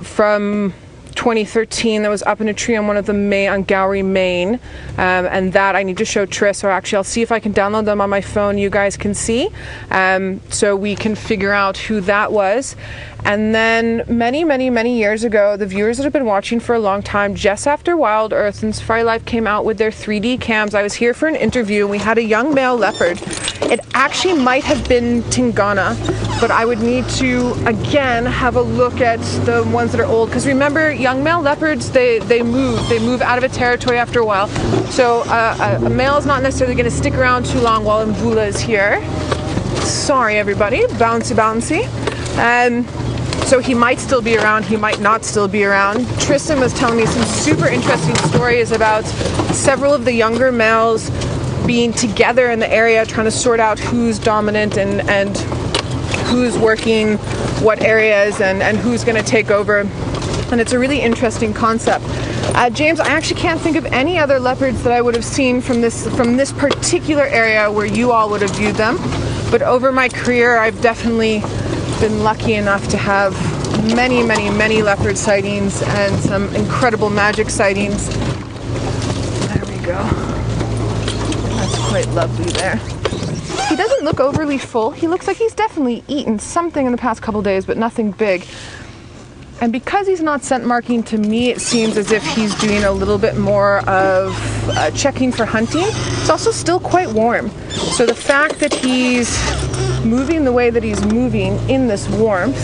from 2013 that was up in a tree on one of the on Gowrie, Maine, and that I need to show Tris, or actually I'll see if I can download them on my phone. You guys can see, so we can figure out who that was. And then many years ago, the viewers that have been watching for a long time, just after Wild Earth and Safari Life came out with their 3D cams, I was here for an interview and we had a young male leopard. It actually might have been Tingana, but I would need to again have a look at the ones that are old, because remember, young male leopards, they move out of a territory after a while. So a male is not necessarily going to stick around too long while Mvula is here. Sorry everybody, bouncy. So he might still be around, he might not still be around. Tristan was telling me some super interesting stories about several of the younger males being together in the area, trying to sort out who's dominant and who's working what areas and who's going to take over. And it's a really interesting concept. James, I actually can't think of any other leopards that I would have seen from this particular area where you all would have viewed them. But over my career, I've definitely been lucky enough to have many, many, many leopard sightings and some incredible magic sightings. There we go. That's quite lovely there. He doesn't look overly full. He looks like he's definitely eaten something in the past couple days, but nothing big. And because he's not scent marking, to me it seems as if he's doing a little bit more of checking for hunting. It's also still quite warm. So the fact that he's moving the way that he's moving in this warmth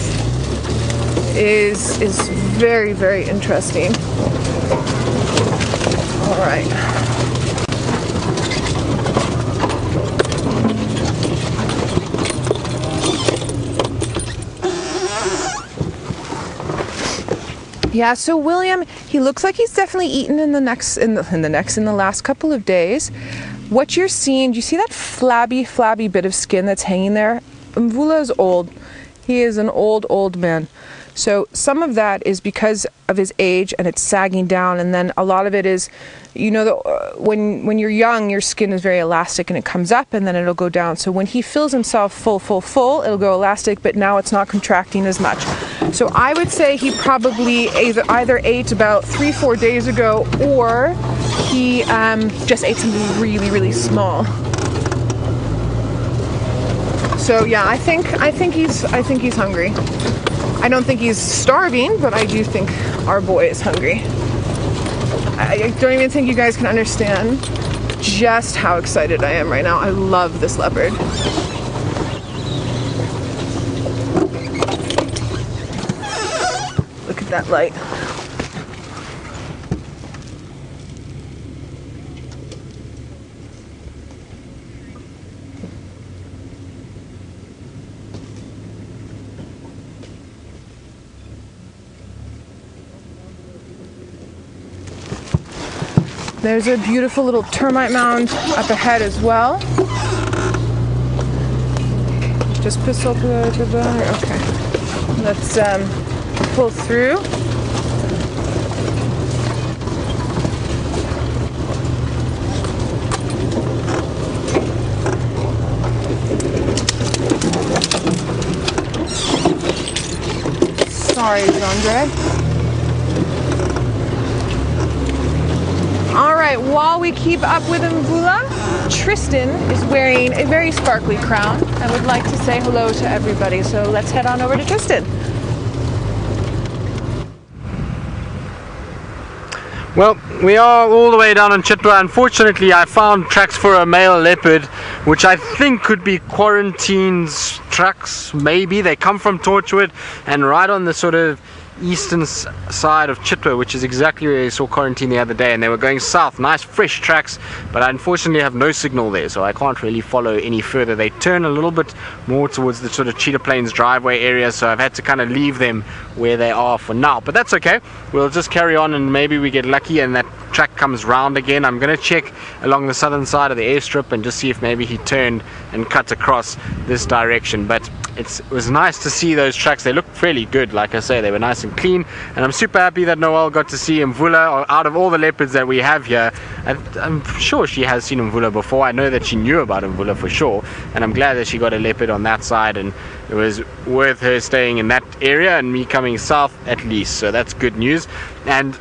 is very, very interesting. All right. Yeah, so William, he looks like he's definitely eaten in the last couple of days. What you're seeing, do you see that flabby bit of skin that's hanging there? Mvula is old. He is an old man. So some of that is because of his age and it's sagging down, and then a lot of it is, you know, when you're young, your skin is very elastic and it comes up and then it'll go down. So when he fills himself full, it'll go elastic, but now it's not contracting as much. So I would say he probably either ate about 3-4 days ago, or he just ate something really, really small. So yeah, I think he's hungry. I don't think he's starving, but I do think our boy is hungry. I don't even think you guys can understand just how excited I am right now. I love this leopard. Look at that light. There's a beautiful little termite mound up ahead as well. Just pistol. Okay. Let's pull through. Sorry, Zandre. All right, while we keep up with Mvula, Tristan is wearing a very sparkly crown and would like to say hello to everybody. So let's head on over to Tristan. Well, we are all the way down in Chitwa. Unfortunately, I found tracks for a male leopard, which I think could be Quarantine's tracks, maybe. They come from Torchwood and right on the sort of eastern side of Chitwa, which is exactly where I saw Quarantine the other day, and they were going south. Nice fresh tracks, but I unfortunately have no signal there, so I can't really follow any further. They turn a little bit more towards the sort of Cheetah Plains driveway area, so I've had to kind of leave them where they are for now, but that's okay. We'll just carry on and maybe we get lucky and that track comes round again. I'm going to check along the southern side of the airstrip and just see if maybe he turned and cut across this direction. But it was nice to see those tracks. They looked fairly good, like I say. They were nice and clean, and I'm super happy that Noelle got to see Mvula. Out of all the leopards that we have here, I'm sure she has seen Mvula before. I know that she knew about Mvula for sure, and I'm glad that she got a leopard on that side, and it was worth her staying in that area and me coming south at least. So that's good news. And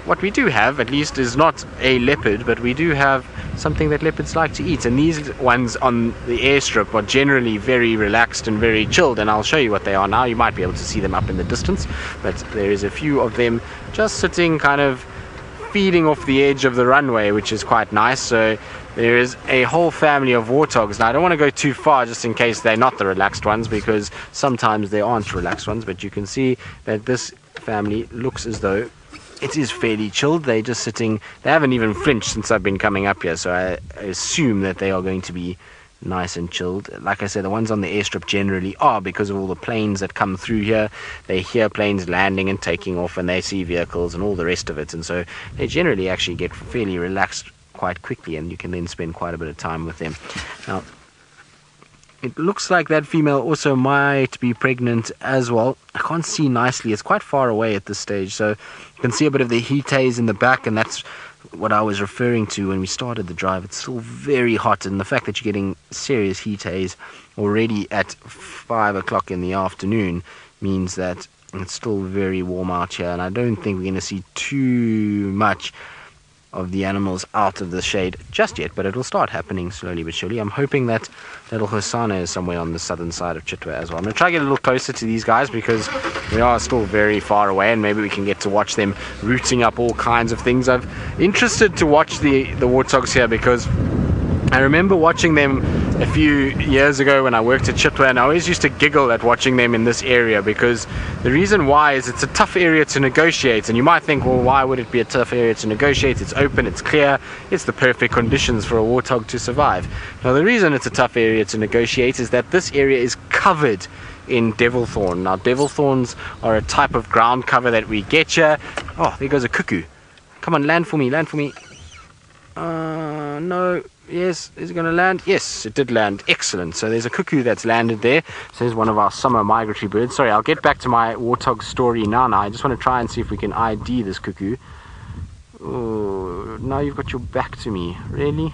what we do have, at least, is not a leopard, but we do have something that leopards like to eat. And these ones on the airstrip are generally very relaxed and very chilled, and I'll show you what they are now. You might be able to see them up in the distance, but there is a few of them just sitting kind of feeding off the edge of the runway, which is quite nice. So there is a whole family of warthogs. Now I don't want to go too far just in case they're not the relaxed ones, because sometimes they aren't relaxed ones, but you can see that this family looks as though it is fairly chilled. They're just sitting. They haven't even flinched since I've been coming up here, so I assume that they are going to be nice and chilled. Like I said, the ones on the airstrip generally are, because of all the planes that come through here. They hear planes landing and taking off, and they see vehicles and all the rest of it, and so they generally actually get fairly relaxed quite quickly, and you can then spend quite a bit of time with them. Now It looks like that female also might be pregnant as well. I can't see nicely. It's quite far away at this stage, so you can see a bit of the heat haze in the back, and that's what I was referring to when we started the drive. It's still very hot, and the fact that you're getting serious heat haze already at 5 o'clock in the afternoon means that it's still very warm out here, and I don't think we're going to see too much of the animals out of the shade just yet, but it'll start happening slowly but surely. I'm hoping that little Hosanna is somewhere on the southern side of Chitwa as well. I'm going to try to get a little closer to these guys because we are still very far away, and maybe we can get to watch them rooting up all kinds of things. I'm interested to watch the warthogs here because I remember watching them a few years ago when I worked at Chitwa, and I always used to giggle at watching them in this area because the reason why is it's a tough area to negotiate. And you might think, well, why would it be a tough area to negotiate? It's open, it's clear, it's the perfect conditions for a warthog to survive. Now, the reason it's a tough area to negotiate is that this area is covered in devil thorn. Now, devil thorns are a type of ground cover that we get here. Oh, there goes a cuckoo. Come on, land for me, land for me. No. Yes, is it going to land? Yes, it did land. Excellent. So there's a cuckoo that's landed there. So there's one of our summer migratory birds. Sorry, I'll get back to my warthog story now. I just want to try and see if we can ID this cuckoo. Oh, now you've got your back to me. Really?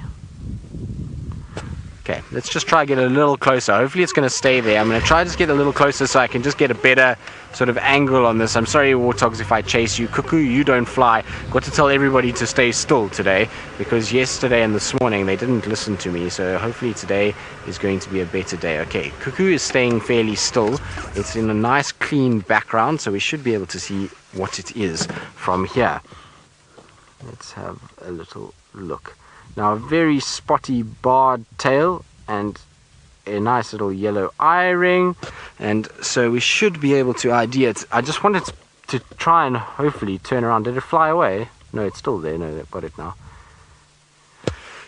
Okay, let's just try to get a little closer. Hopefully it's going to stay there. I'm going to try to just get a little closer so I can just get a better sort of angle on this. I'm sorry, warthogs, if I chase you. Cuckoo, you don't fly. Got to tell everybody to stay still today because yesterday and this morning they didn't listen to me. So hopefully today is going to be a better day. Okay, cuckoo is staying fairly still. It's in a nice clean background, so we should be able to see what it is from here. Let's have a little look. Now, a very spotty barred tail and a nice little yellow eye ring, and so we should be able to ID it. I just wanted to try and hopefully turn around. Did it fly away? No, it's still there. No, they've got it now.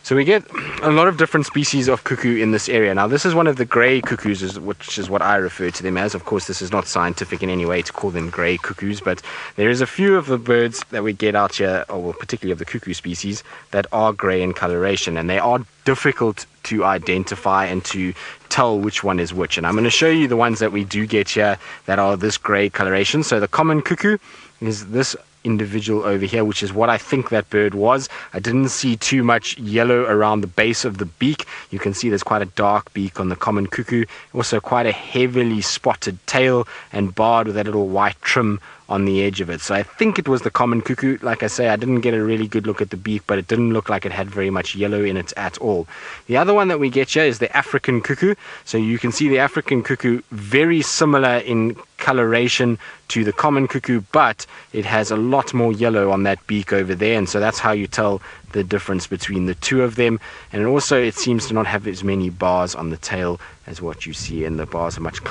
So we get a lot of different species of cuckoo in this area. Now, this is one of the grey cuckoos, which is what I refer to them as. Of course, this is not scientific in any way to call them grey cuckoos, but there is a few of the birds that we get out here, or well, particularly of the cuckoo species, that are grey in coloration, and they are difficult to identify and to tell which one is which. And I'm going to show you the ones that we do get here that are this grey coloration. So the common cuckoo is this individual over here, which is what I think that bird was. I didn't see too much yellow around the base of the beak. You can see there's quite a dark beak on the common cuckoo, also quite a heavily spotted tail and barred with that little white trim on the edge of it. So I think it was the common cuckoo. Like I say, I didn't get a really good look at the beak, but it didn't look like it had very much yellow in it at all. The other one that we get here is the African cuckoo. So you can see the African cuckoo very similar in coloration to the common cuckoo, but it has a lot more yellow on that beak over there, and so that's how you tell the difference between the two of them. And also it seems to not have as many bars on the tail as what you see, and the bars are much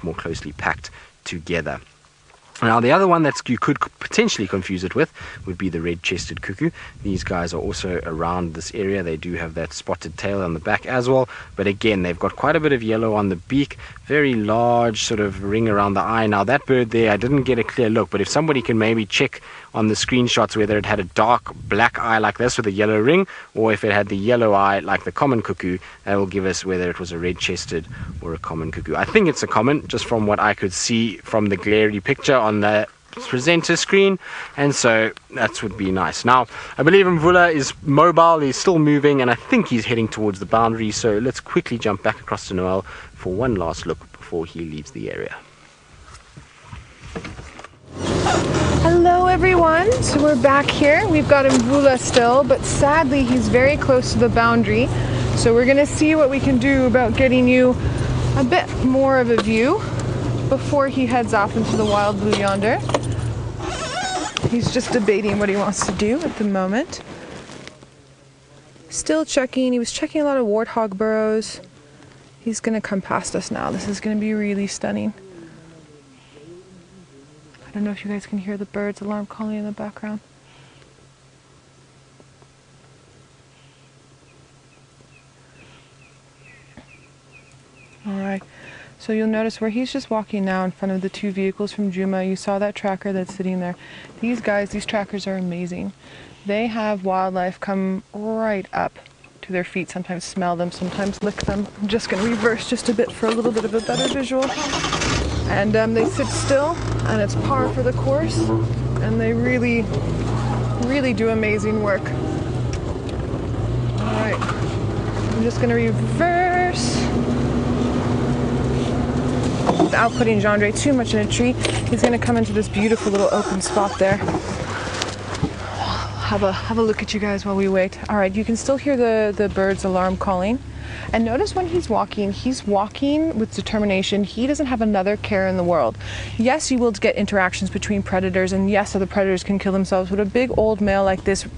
more closely packed together. Now, the other one that you could potentially confuse it with would be the red-chested cuckoo. These guys are also around this area. They do have that spotted tail on the back as well, but again, they've got quite a bit of yellow on the beak, very large sort of ring around the eye. Now, that bird there, I didn't get a clear look, but if somebody can maybe check on the screenshots whether it had a dark black eye like this with a yellow ring, or if it had the yellow eye like the common cuckoo, that will give us whether it was a red-chested or a common cuckoo. I think it's a common, just from what I could see from the glary picture on the presenter screen, and so that would be nice. Now, I believe Mvula is mobile, he's still moving, and I think he's heading towards the boundary, so let's quickly jump back across to Noel for one last look before he leaves the area. Hello everyone, so we're back here. We've got Mvula still, but sadly he's very close to the boundary, so we're gonna see what we can do about getting you a bit more of a view before he heads off into the wild blue yonder. He's just debating what he wants to do at the moment. Still checking. He was checking a lot of warthog burrows. He's gonna come past us now. This is gonna be really stunning. I don't know if you guys can hear the birds alarm calling in the background. Alright. So you'll notice where he's just walking now in front of the two vehicles from Djuma. You saw that tracker that's sitting there. These guys, these trackers are amazing. They have wildlife come right up to to their feet, sometimes smell them, sometimes lick them. I'm just going to reverse just a bit for a little bit of a better visual. And they sit still, and it's par for the course, and they really, really do amazing work. All right, I'm just going to reverse without putting Jean-Andre too much in a tree. He's going to come into this beautiful little open spot there. Have a look at you guys while we wait. All right, you can still hear the bird's alarm calling. And notice when he's walking with determination. He doesn't have another care in the world. Yes, you will get interactions between predators, and yes, other predators can kill themselves, but a big old male like this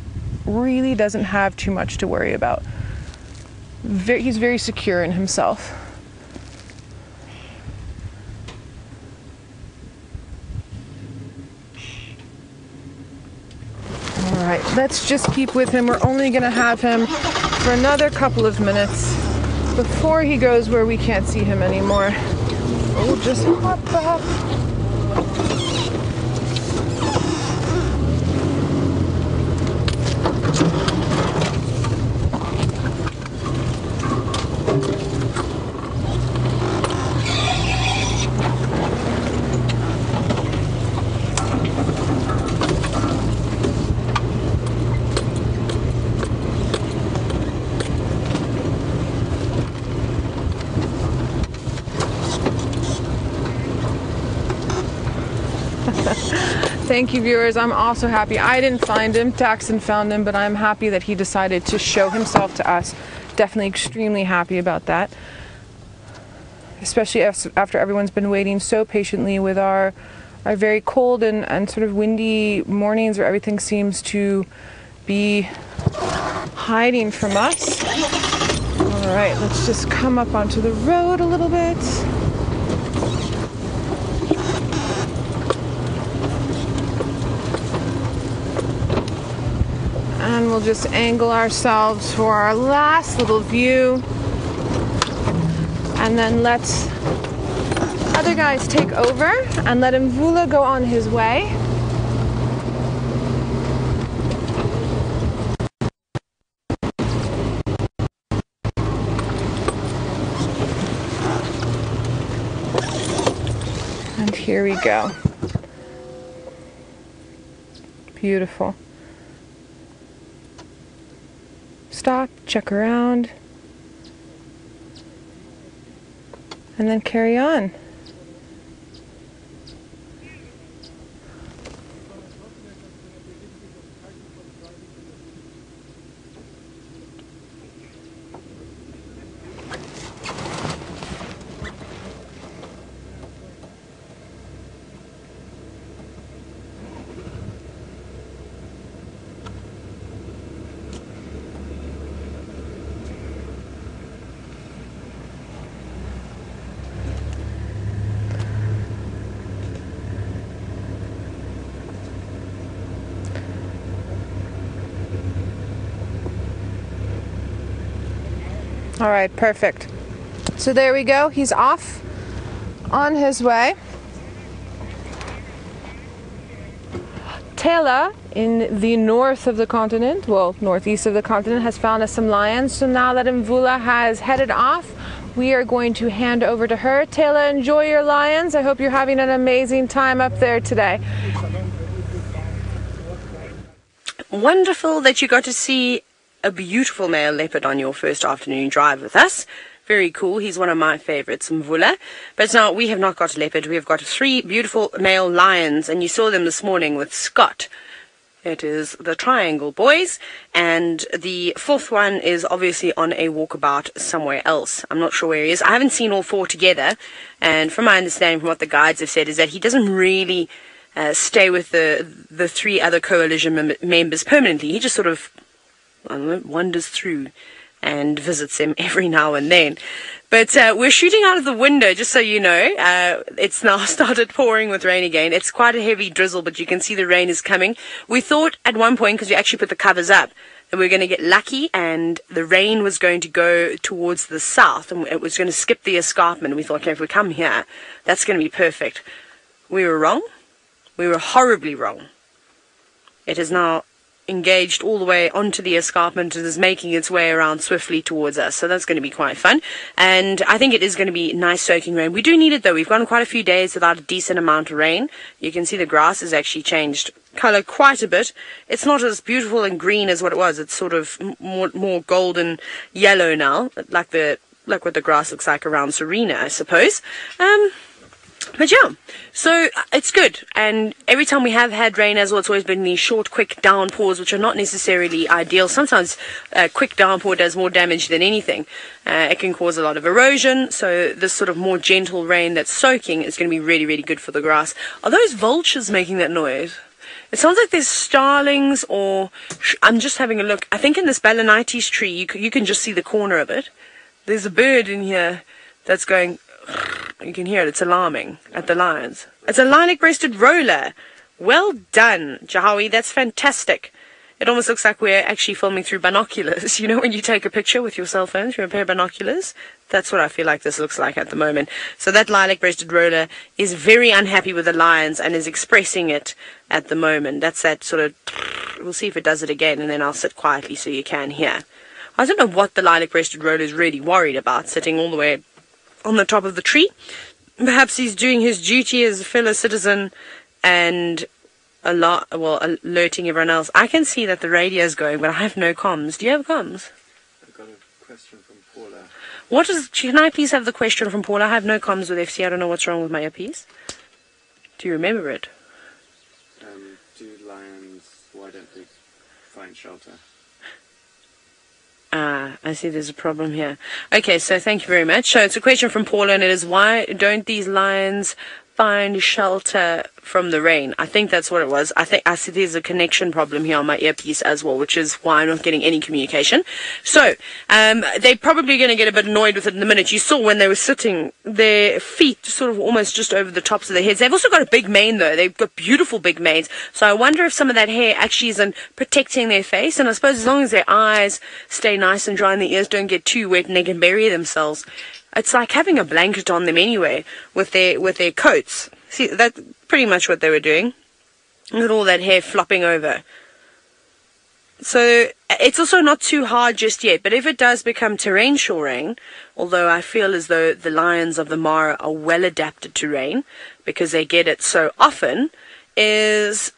really doesn't have too much to worry about. He's very secure in himself. All right, let's just keep with him. We're only going to have him for another couple of minutes before he goes where we can't see him anymore. We'll just hop up. Thank you, viewers. I'm also happy. I didn't find him. Daxon found him, but I'm happy that he decided to show himself to us. Definitely extremely happy about that. Especially after everyone's been waiting so patiently with our very cold and sort of windy mornings where everything seems to be hiding from us. All right, let's just come up onto the road a little bit. And we'll just angle ourselves for our last little view. And then let other guys take over and let Mvula go on his way. And here we go. Beautiful. Stop, check around, and then carry on. All right, perfect. So there we go. He's off on his way. Taylor, in the north of the continent, well, northeast of the continent, has found us some lions. So now that Mvula has headed off, we are going to hand over to her. Taylor, enjoy your lions. I hope you're having an amazing time up there today. Wonderful that you got to see a beautiful male leopard on your first afternoon drive with us. Very cool. He's one of my favorites, Mvula. But now we have not got a leopard. We have got 3 beautiful male lions, and you saw them this morning with Scott. It is the triangle boys, and the 4th one is obviously on a walkabout somewhere else. I'm not sure where he is. I haven't seen all 4 together, and from my understanding, from what the guides have said, is that he doesn't really stay with the 3 other coalition members permanently. He just sort of wanders through and visits them every now and then. But we're shooting out of the window, just so you know. It's now started pouring with rain again. It's quite a heavy drizzle, but you can see the rain is coming. We thought at one point, because we actually put the covers up, that we were going to get lucky and the rain was going to go towards the south and it was going to skip the escarpment. We thought, okay, if we come here, that's going to be perfect. We were wrong. We were horribly wrong. It is now engaged all the way onto the escarpment and is making its way around swiftly towards us. So that's going to be quite fun. And I think it is going to be nice soaking rain. We do need it though. We've gone quite a few days without a decent amount of rain. You can see the grass has actually changed color quite a bit. It's not as beautiful and green as what it was. It's sort of more golden yellow now, like what the grass looks like around Serena, I suppose. But yeah, so it's good. And every time we have had rain as well, it's always been these short, quick downpours, which are not necessarily ideal. Sometimes a quick downpour does more damage than anything. It can cause a lot of erosion. So this sort of more gentle rain that's soaking is going to be really, really good for the grass. Are those vultures making that noise? It sounds like there's starlings, or I'm just having a look. I think in this balanites tree, you can just see the corner of it. There's a bird in here that's going... You can hear it. It's alarming at the lions. It's a lilac-breasted roller. Well done, Jahawi. That's fantastic. It almost looks like we're actually filming through binoculars. You know when you take a picture with your cell phone through a pair of binoculars? That's what I feel like this looks like at the moment. So that lilac-breasted roller is very unhappy with the lions and is expressing it at the moment. That's that sort of... We'll see if it does it again, and then I'll sit quietly so you can hear. I don't know what the lilac-breasted roller is really worried about, sitting all the way on the top of the tree. Perhaps he's doing his duty as a fellow citizen and alerting everyone else. I can see that the radio is going, but I have no comms. Do you have comms? I've got a question from Paula. Can I please have the question from Paula? I have no comms with FC. I don't know what's wrong with my earpiece. Do you remember it? Do lions, why don't they find shelter? I see there's a problem here. Okay, so thank you very much. So it's a question from Paula, and it is, why don't these lions find shelter from the rain? I think that's what it was. I see there's a connection problem here on my earpiece as well, which is why I'm not getting any communication. So, they're probably going to get a bit annoyed with it in a minute. You saw when they were sitting, their feet sort of almost just over the tops of their heads. They've also got a big mane though. They've got beautiful big manes. So I wonder if some of that hair actually isn't protecting their face. And I suppose as long as their eyes stay nice and dry and the ears don't get too wet and they can bury themselves, it's like having a blanket on them anyway with their coats. See, that's pretty much what they were doing. Look at all that hair flopping over. So it's also not too hard just yet, but if it does become torrential rain, although I feel as though the lions of the Mara are well adapted to rain because they get it so often, is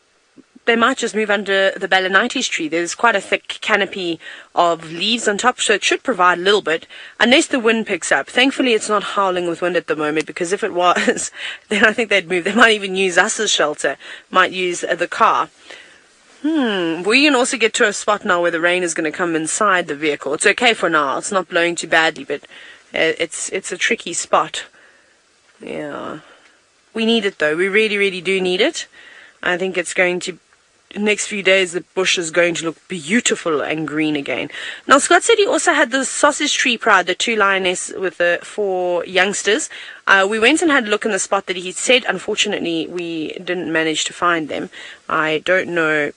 they might just move under the balanites tree. There's quite a thick canopy of leaves on top, so it should provide a little bit, unless the wind picks up. Thankfully, it's not howling with wind at the moment, because if it was, then I think they'd move. They might even use us as shelter, might use the car. We can also get to a spot now where the rain is going to come inside the vehicle. It's okay for now. It's not blowing too badly, but it's a tricky spot. Yeah. We need it, though. We really, really do need it. I think it's going to... next few days the bush is going to look beautiful and green again. Now Scott said he also had the sausage tree pride, the 2 lioness with the 4 youngsters. We went and had a look in the spot that he said. Unfortunately, we didn't manage to find them. I don't know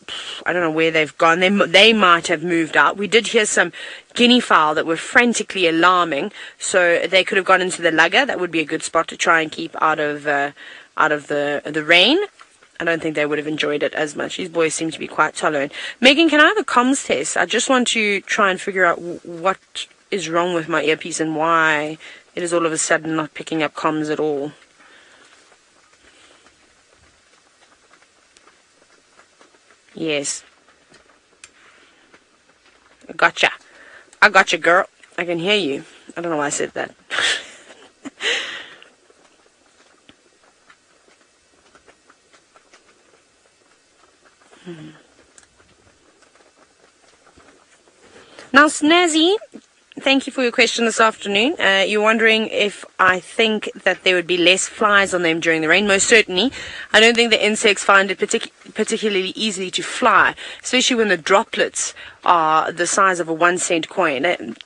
where they've gone. They might have moved out. We did hear some guinea fowl that were frantically alarming, so they could have gone into the lugger. That would be a good spot to try and keep out of the rain. I don't think they would have enjoyed it as much. These boys seem to be quite tolerant. Megan, can I have a comms test? I just want to try and figure out what is wrong with my earpiece and why it is all of a sudden not picking up comms at all. Yes. Gotcha. I gotcha, girl. I can hear you. I don't know why I said that. Now, Snazzy, thank you for your question this afternoon. You're wondering if I think that there would be less flies on them during the rain. Most certainly. I don't think the insects find it particularly easy to fly, especially when the droplets are the size of a 1-cent coin.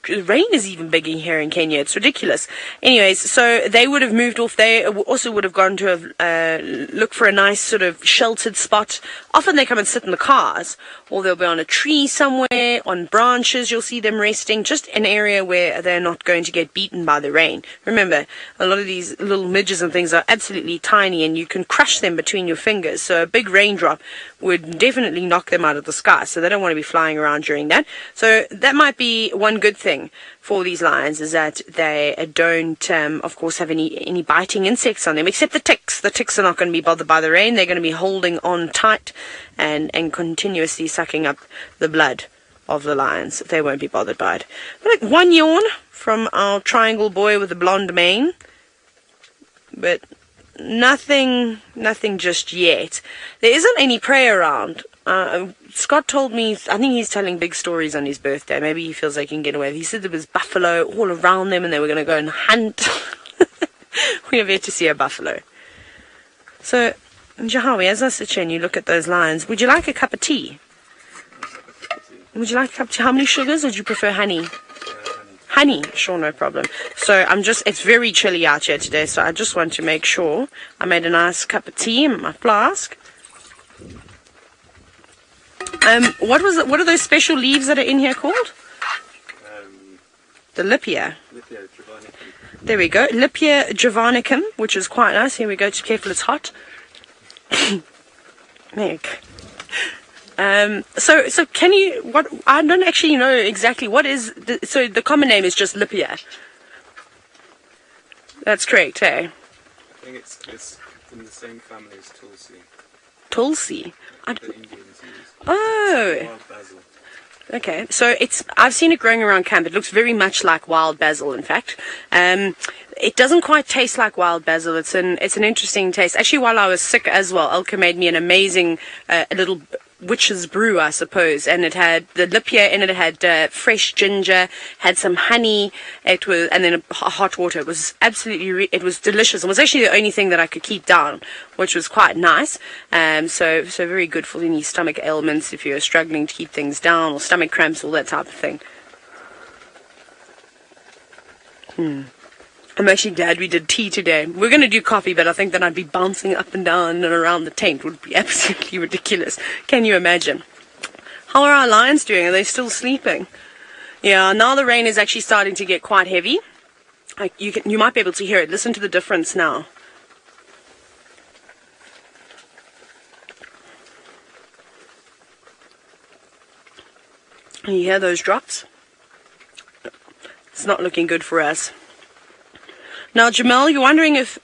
Rain is even bigger here in Kenya. It's ridiculous. Anyways, so they would have moved off. They also would have gone to look for a nice sort of sheltered spot. Often they come and sit in the cars, or they'll be on a tree somewhere, on branches. You'll see them resting, just an area where they're not going to get beaten by the rain. Remember, a lot of these little midges and things are absolutely tiny, and you can crush them between your fingers. So a big raindrop would definitely knock them out of the sky. So they don't want to be flying around during that. So that might be one good thing for these lions, is that they don't, of course, have any biting insects on them, except the ticks. The ticks are not going to be bothered by the rain. They're going to be holding on tight and continuously sucking up the blood of the lions. They won't be bothered by it. But one yawn from our triangle boy with the blonde mane, but nothing just yet. There isn't any prey around. Scott told me, I think he's telling big stories on his birthday. Maybe he feels they can get away. He said there was buffalo all around them and they were going to go and hunt. We have yet to see a buffalo. So, Jahawi, as I sit here and you look at those lions, would you like a cup of tea? Would you like a cup of tea? How many sugars, or would you prefer honey? Honey, sure, no problem. So it's very chilly out here today, so I just want to make sure I made a nice cup of tea in my flask. What are those special leaves that are in here called? The Lipia. Lipia javanicum. There we go. Lipia javanicum, which is quite nice. Here we go. Just careful, it's hot. Mick. So can you, what, I don't actually know exactly what is, so the common name is just Lipia. That's correct, eh? I think it's in the same family as Tulsi. Tulsi? The Indians use. Oh. Wild basil. Okay, so I've seen it growing around camp. It looks very much like wild basil, in fact. It doesn't quite taste like wild basil. It's an interesting taste. Actually, while I was sick as well, Elke made me an amazing little witch's brew, I suppose, and it had the lipia in it. It had fresh ginger, had some honey. And then hot water. It was absolutely, it was delicious. It was actually the only thing that I could keep down, which was quite nice. So very good for any stomach ailments if you're struggling to keep things down, or stomach cramps, all that type of thing. I'm actually glad we did tea today. We're going to do coffee, but I think that I'd be bouncing up and down and around the tent would be absolutely ridiculous. Can you imagine? How are our lions doing? Are they still sleeping? Yeah, now the rain is actually starting to get quite heavy. You might be able to hear it. Listen to the difference now. You hear those drops? It's not looking good for us. Now, Jamel, you're wondering if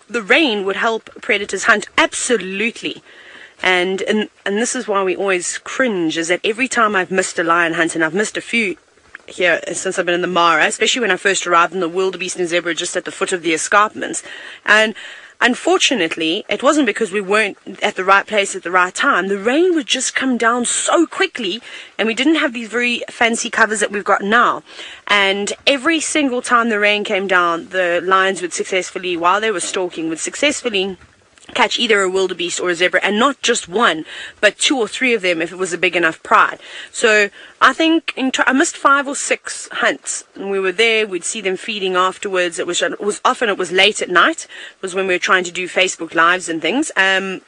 the rain would help predators hunt? Absolutely. And this is why we always cringe, is that every time I've missed a lion hunt, and I've missed a few here since I've been in the Mara, especially when I first arrived in the wildebeest and zebra just at the foot of the escarpments. And unfortunately, it wasn't because we weren't at the right place at the right time. The rain would just come down so quickly, and we didn't have these very fancy covers that we've got now. And every single time the rain came down, the lions would successfully, while they were stalking, would successfully catch either a wildebeest or a zebra, and not just one, but 2 or 3 of them if it was a big enough pride. So I think I missed 5 or 6 hunts, and we were there. We'd see them feeding afterwards. It was often late at night. It was when we were trying to do Facebook lives and things. And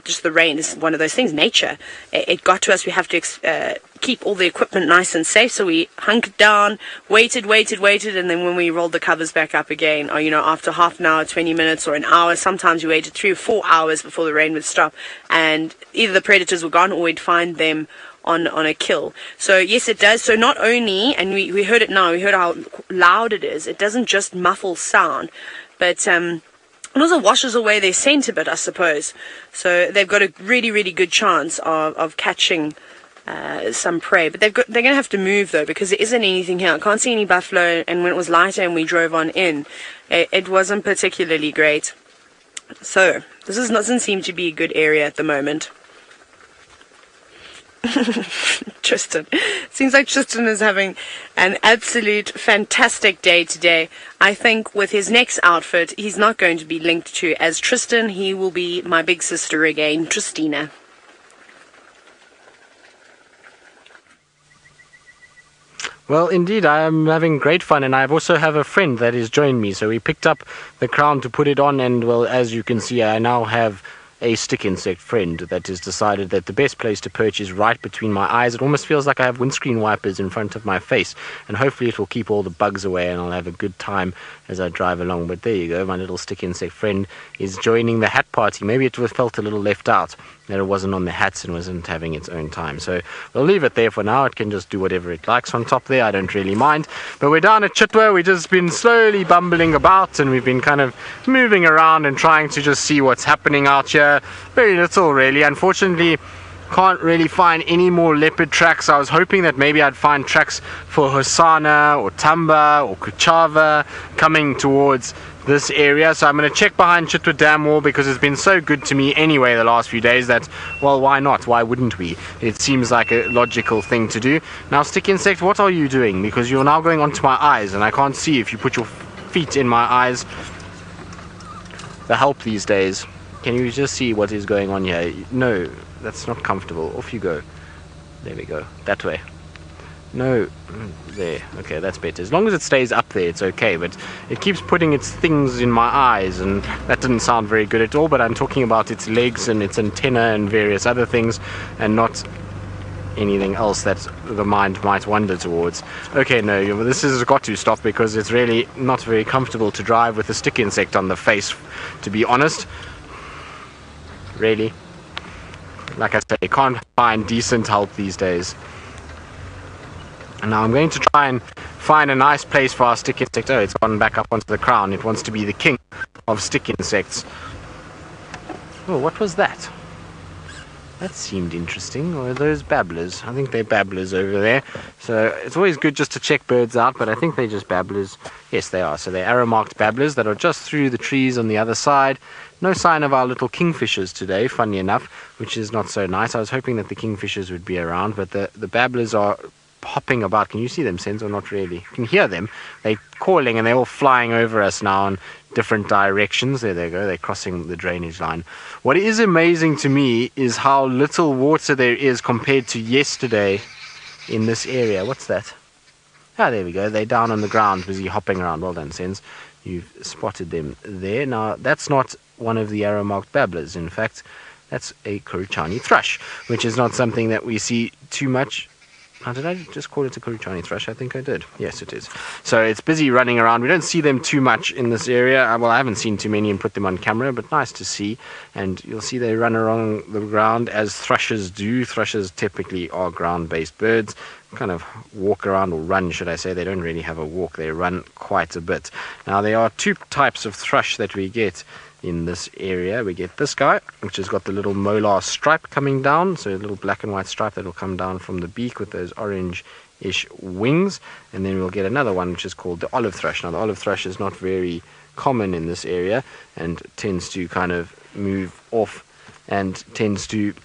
just the rain is one of those things. Nature, it got to us. We have to keep all the equipment nice and safe. So we hunkered down, waited, and then when we rolled the covers back up again, or after half an hour, 20 minutes, or an hour, sometimes we waited 3 or 4 hours before the rain would stop, and either the predators were gone or we'd find them on a kill. So yes, it does. So not only, and we heard it now, we heard how loud it is. It doesn't just muffle sound, but it also washes away their scent a bit, I suppose. So they've got a really, really good chance of catching some prey. But they're going to have to move, though, because there isn't anything here. I can't see any buffalo, and when it was lighter and we drove on in, it wasn't particularly great. So this doesn't seem to be a good area at the moment. Tristan. Seems like Tristan is having an absolute fantastic day today. I think with his next outfit, he's not going to be linked to as Tristan. He will be my big sister again, Tristina. Well, indeed, I am having great fun, and I also have a friend that has joined me. So we picked up the crown to put it on, and well, as you can see, I now have a stick insect friend that has decided that the best place to perch is right between my eyes. It almost feels like I have windscreen wipers in front of my face, and hopefully it will keep all the bugs away and I'll have a good time as I drive along. But there you go, my little stick insect friend is joining the hat party. Maybe it felt a little left out that it wasn't on the hats and wasn't having its own time. So we'll leave it there for now. It can just do whatever it likes on top there. I don't really mind. But we're down at Chitwa. We've just been slowly bumbling about, and we've been kind of moving around and trying to just see what's happening out here. Very little really. Unfortunately, can't really find any more leopard tracks. I was hoping that maybe I'd find tracks for Hosana or Tamba or Kuchava coming towards this area. So I'm going to check behind Chitwa Dam wall, because it's been so good to me anyway the last few days that, well, why not? Why wouldn't we? It seems like a logical thing to do. Now, stick insect, what are you doing? Because you're now going onto my eyes and I can't see if you put your feet in my eyes. The help these days. Can you just see what is going on here? No, that's not comfortable. Off you go. There we go. That way. No, there. Okay, that's better. As long as it stays up there, it's okay. But it keeps putting its things in my eyes, and that didn't sound very good at all. But I'm talking about its legs and its antenna and various other things, and not anything else that the mind might wander towards. Okay, no, this has got to stop, because it's really not very comfortable to drive with a stick insect on the face, to be honest. Really. Like I say, can't find decent help these days. And now I'm going to try and find a nice place for our stick insect. Oh, it's gone back up onto the crown. It wants to be the king of stick insects. Oh, what was that? That seemed interesting. Or are those babblers? I think they're babblers over there. So it's always good just to check birds out, but I think they're just babblers. Yes, they are. So they're arrow-marked babblers that are just through the trees on the other side. No sign of our little kingfishers today, funny enough, which is not so nice. I was hoping that the kingfishers would be around, but the babblers are hopping about. Can you see them, Sense, or not really? You can hear them. They're calling, and they're all flying over us now in different directions. There they go. They're crossing the drainage line. What is amazing to me is how little water there is compared to yesterday in this area. What's that? Ah, there we go. They're down on the ground, busy hopping around. Well done, Sense. You've spotted them there. Now, that's not one of the arrow-marked babblers. In fact, that's a Kuruchani thrush, which is not something that we see too much. Now, did I just call it a Kuruchani thrush? I think I did. Yes, it is. So it's busy running around. We don't see them too much in this area. Well, I haven't seen too many and put them on camera, but nice to see. And you'll see they run along the ground as thrushes do. Thrushes typically are ground-based birds. Kind of walk around, or run, should I say. They don't really have a walk. They run quite a bit. Now, there are two types of thrush that we get in this area. We get this guy, which has got the little molar stripe coming down, so a little black and white stripe that will come down from the beak with those orange-ish wings. And then we'll get another one, which is called the olive thrush. Now, the olive thrush is not very common in this area and tends to kind of move off and tends to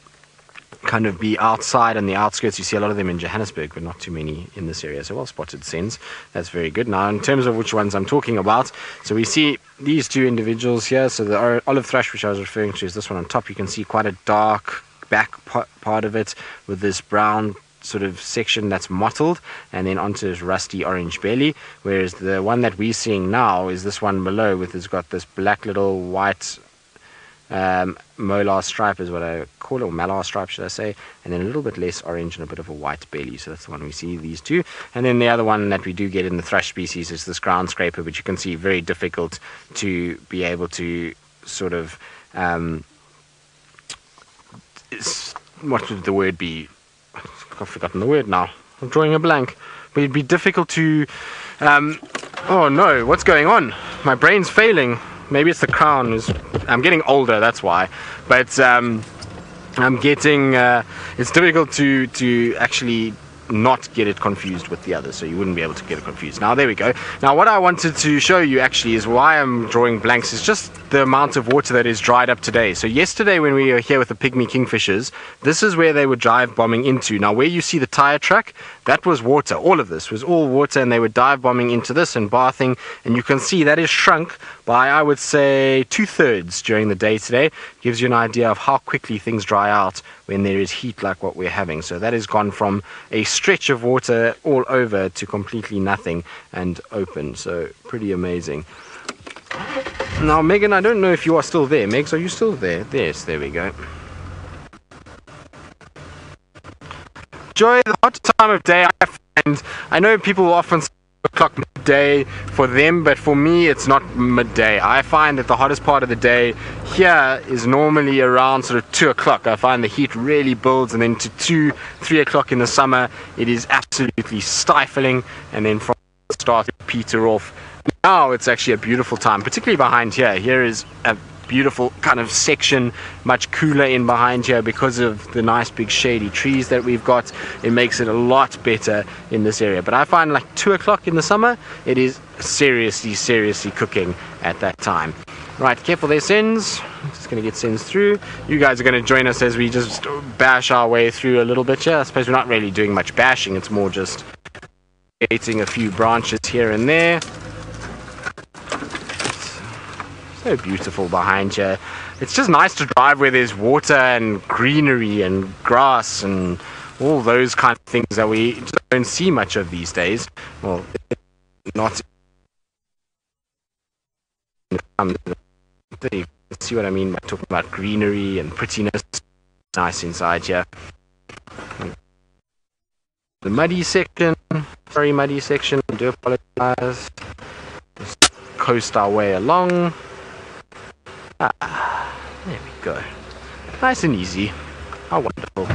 kind of be outside on the outskirts. You see a lot of them in Johannesburg, but not too many in this area. So well spotted, Sense. That's very good. Now, in terms of which ones I'm talking about, so we see these two individuals here. So the olive thrush, which I was referring to, is this one on top. You can see quite a dark back part of it with this brown sort of section that's mottled, and then onto his rusty orange belly, whereas the one that we're seeing now is this one below, with it's got this black little white molar stripe is what I call it, or malar stripe should I say, and then a little bit less orange and a bit of a white belly. So that's the one we see, these two. And then the other one that we do get in the thrush species is this ground scraper, which you can see very difficult to be able to sort of what would the word be? I've forgotten the word now. I'm drawing a blank. But it'd be difficult to oh no, what's going on? My brain's failing. Maybe it's the crown. I'm getting older, that's why. But I'm getting it's difficult to actually not get it confused with the others, so you wouldn't be able to get it confused. Now there we go. Now what I wanted to show you actually is why I'm drawing blanks is just the amount of water that is dried up today. So yesterday when we were here with the pygmy kingfishers, this is where they were dive bombing into. Now where you see the tire track, that was water. All of this was all water, and they were dive bombing into this and bathing, and you can see that is shrunk by, I would say, 2/3 during the day today. Gives you an idea of how quickly things dry out when there is heat like what we're having. So that has gone from a stretch of water all over to completely nothing and open. So pretty amazing. Now, Megan, I don't know if you are still there. Megs, are you still there? Yes, there we go. Joy, the hot time of day, I find, I know people often say 2 o'clock midday for them, but for me it's not midday. I find that the hottest part of the day here is normally around sort of 2 o'clock. I find the heat really builds, and then to 2, 3 o'clock in the summer it is absolutely stifling, and then from the start to peter off. Now it's actually a beautiful time, particularly behind here. Here is a beautiful kind of section, much cooler in behind here because of the nice big shady trees that we've got. It makes it a lot better in this area. But I find like 2 o'clock in the summer, it is seriously cooking at that time. Right, careful there, Sens. Just going to get Sens through. You guys are going to join us as we just bash our way through a little bit here. I suppose we're not really doing much bashing, it's more just creating a few branches here and there. So beautiful behind you. It's just nice to drive where there's water and greenery and grass and all those kind of things that we just don't see much of these days. Well, not. You see what I mean by talking about greenery and prettiness. Nice inside here. The muddy section, very muddy section. I do apologize. Just coast our way along. There we go. Nice and easy. How wonderful.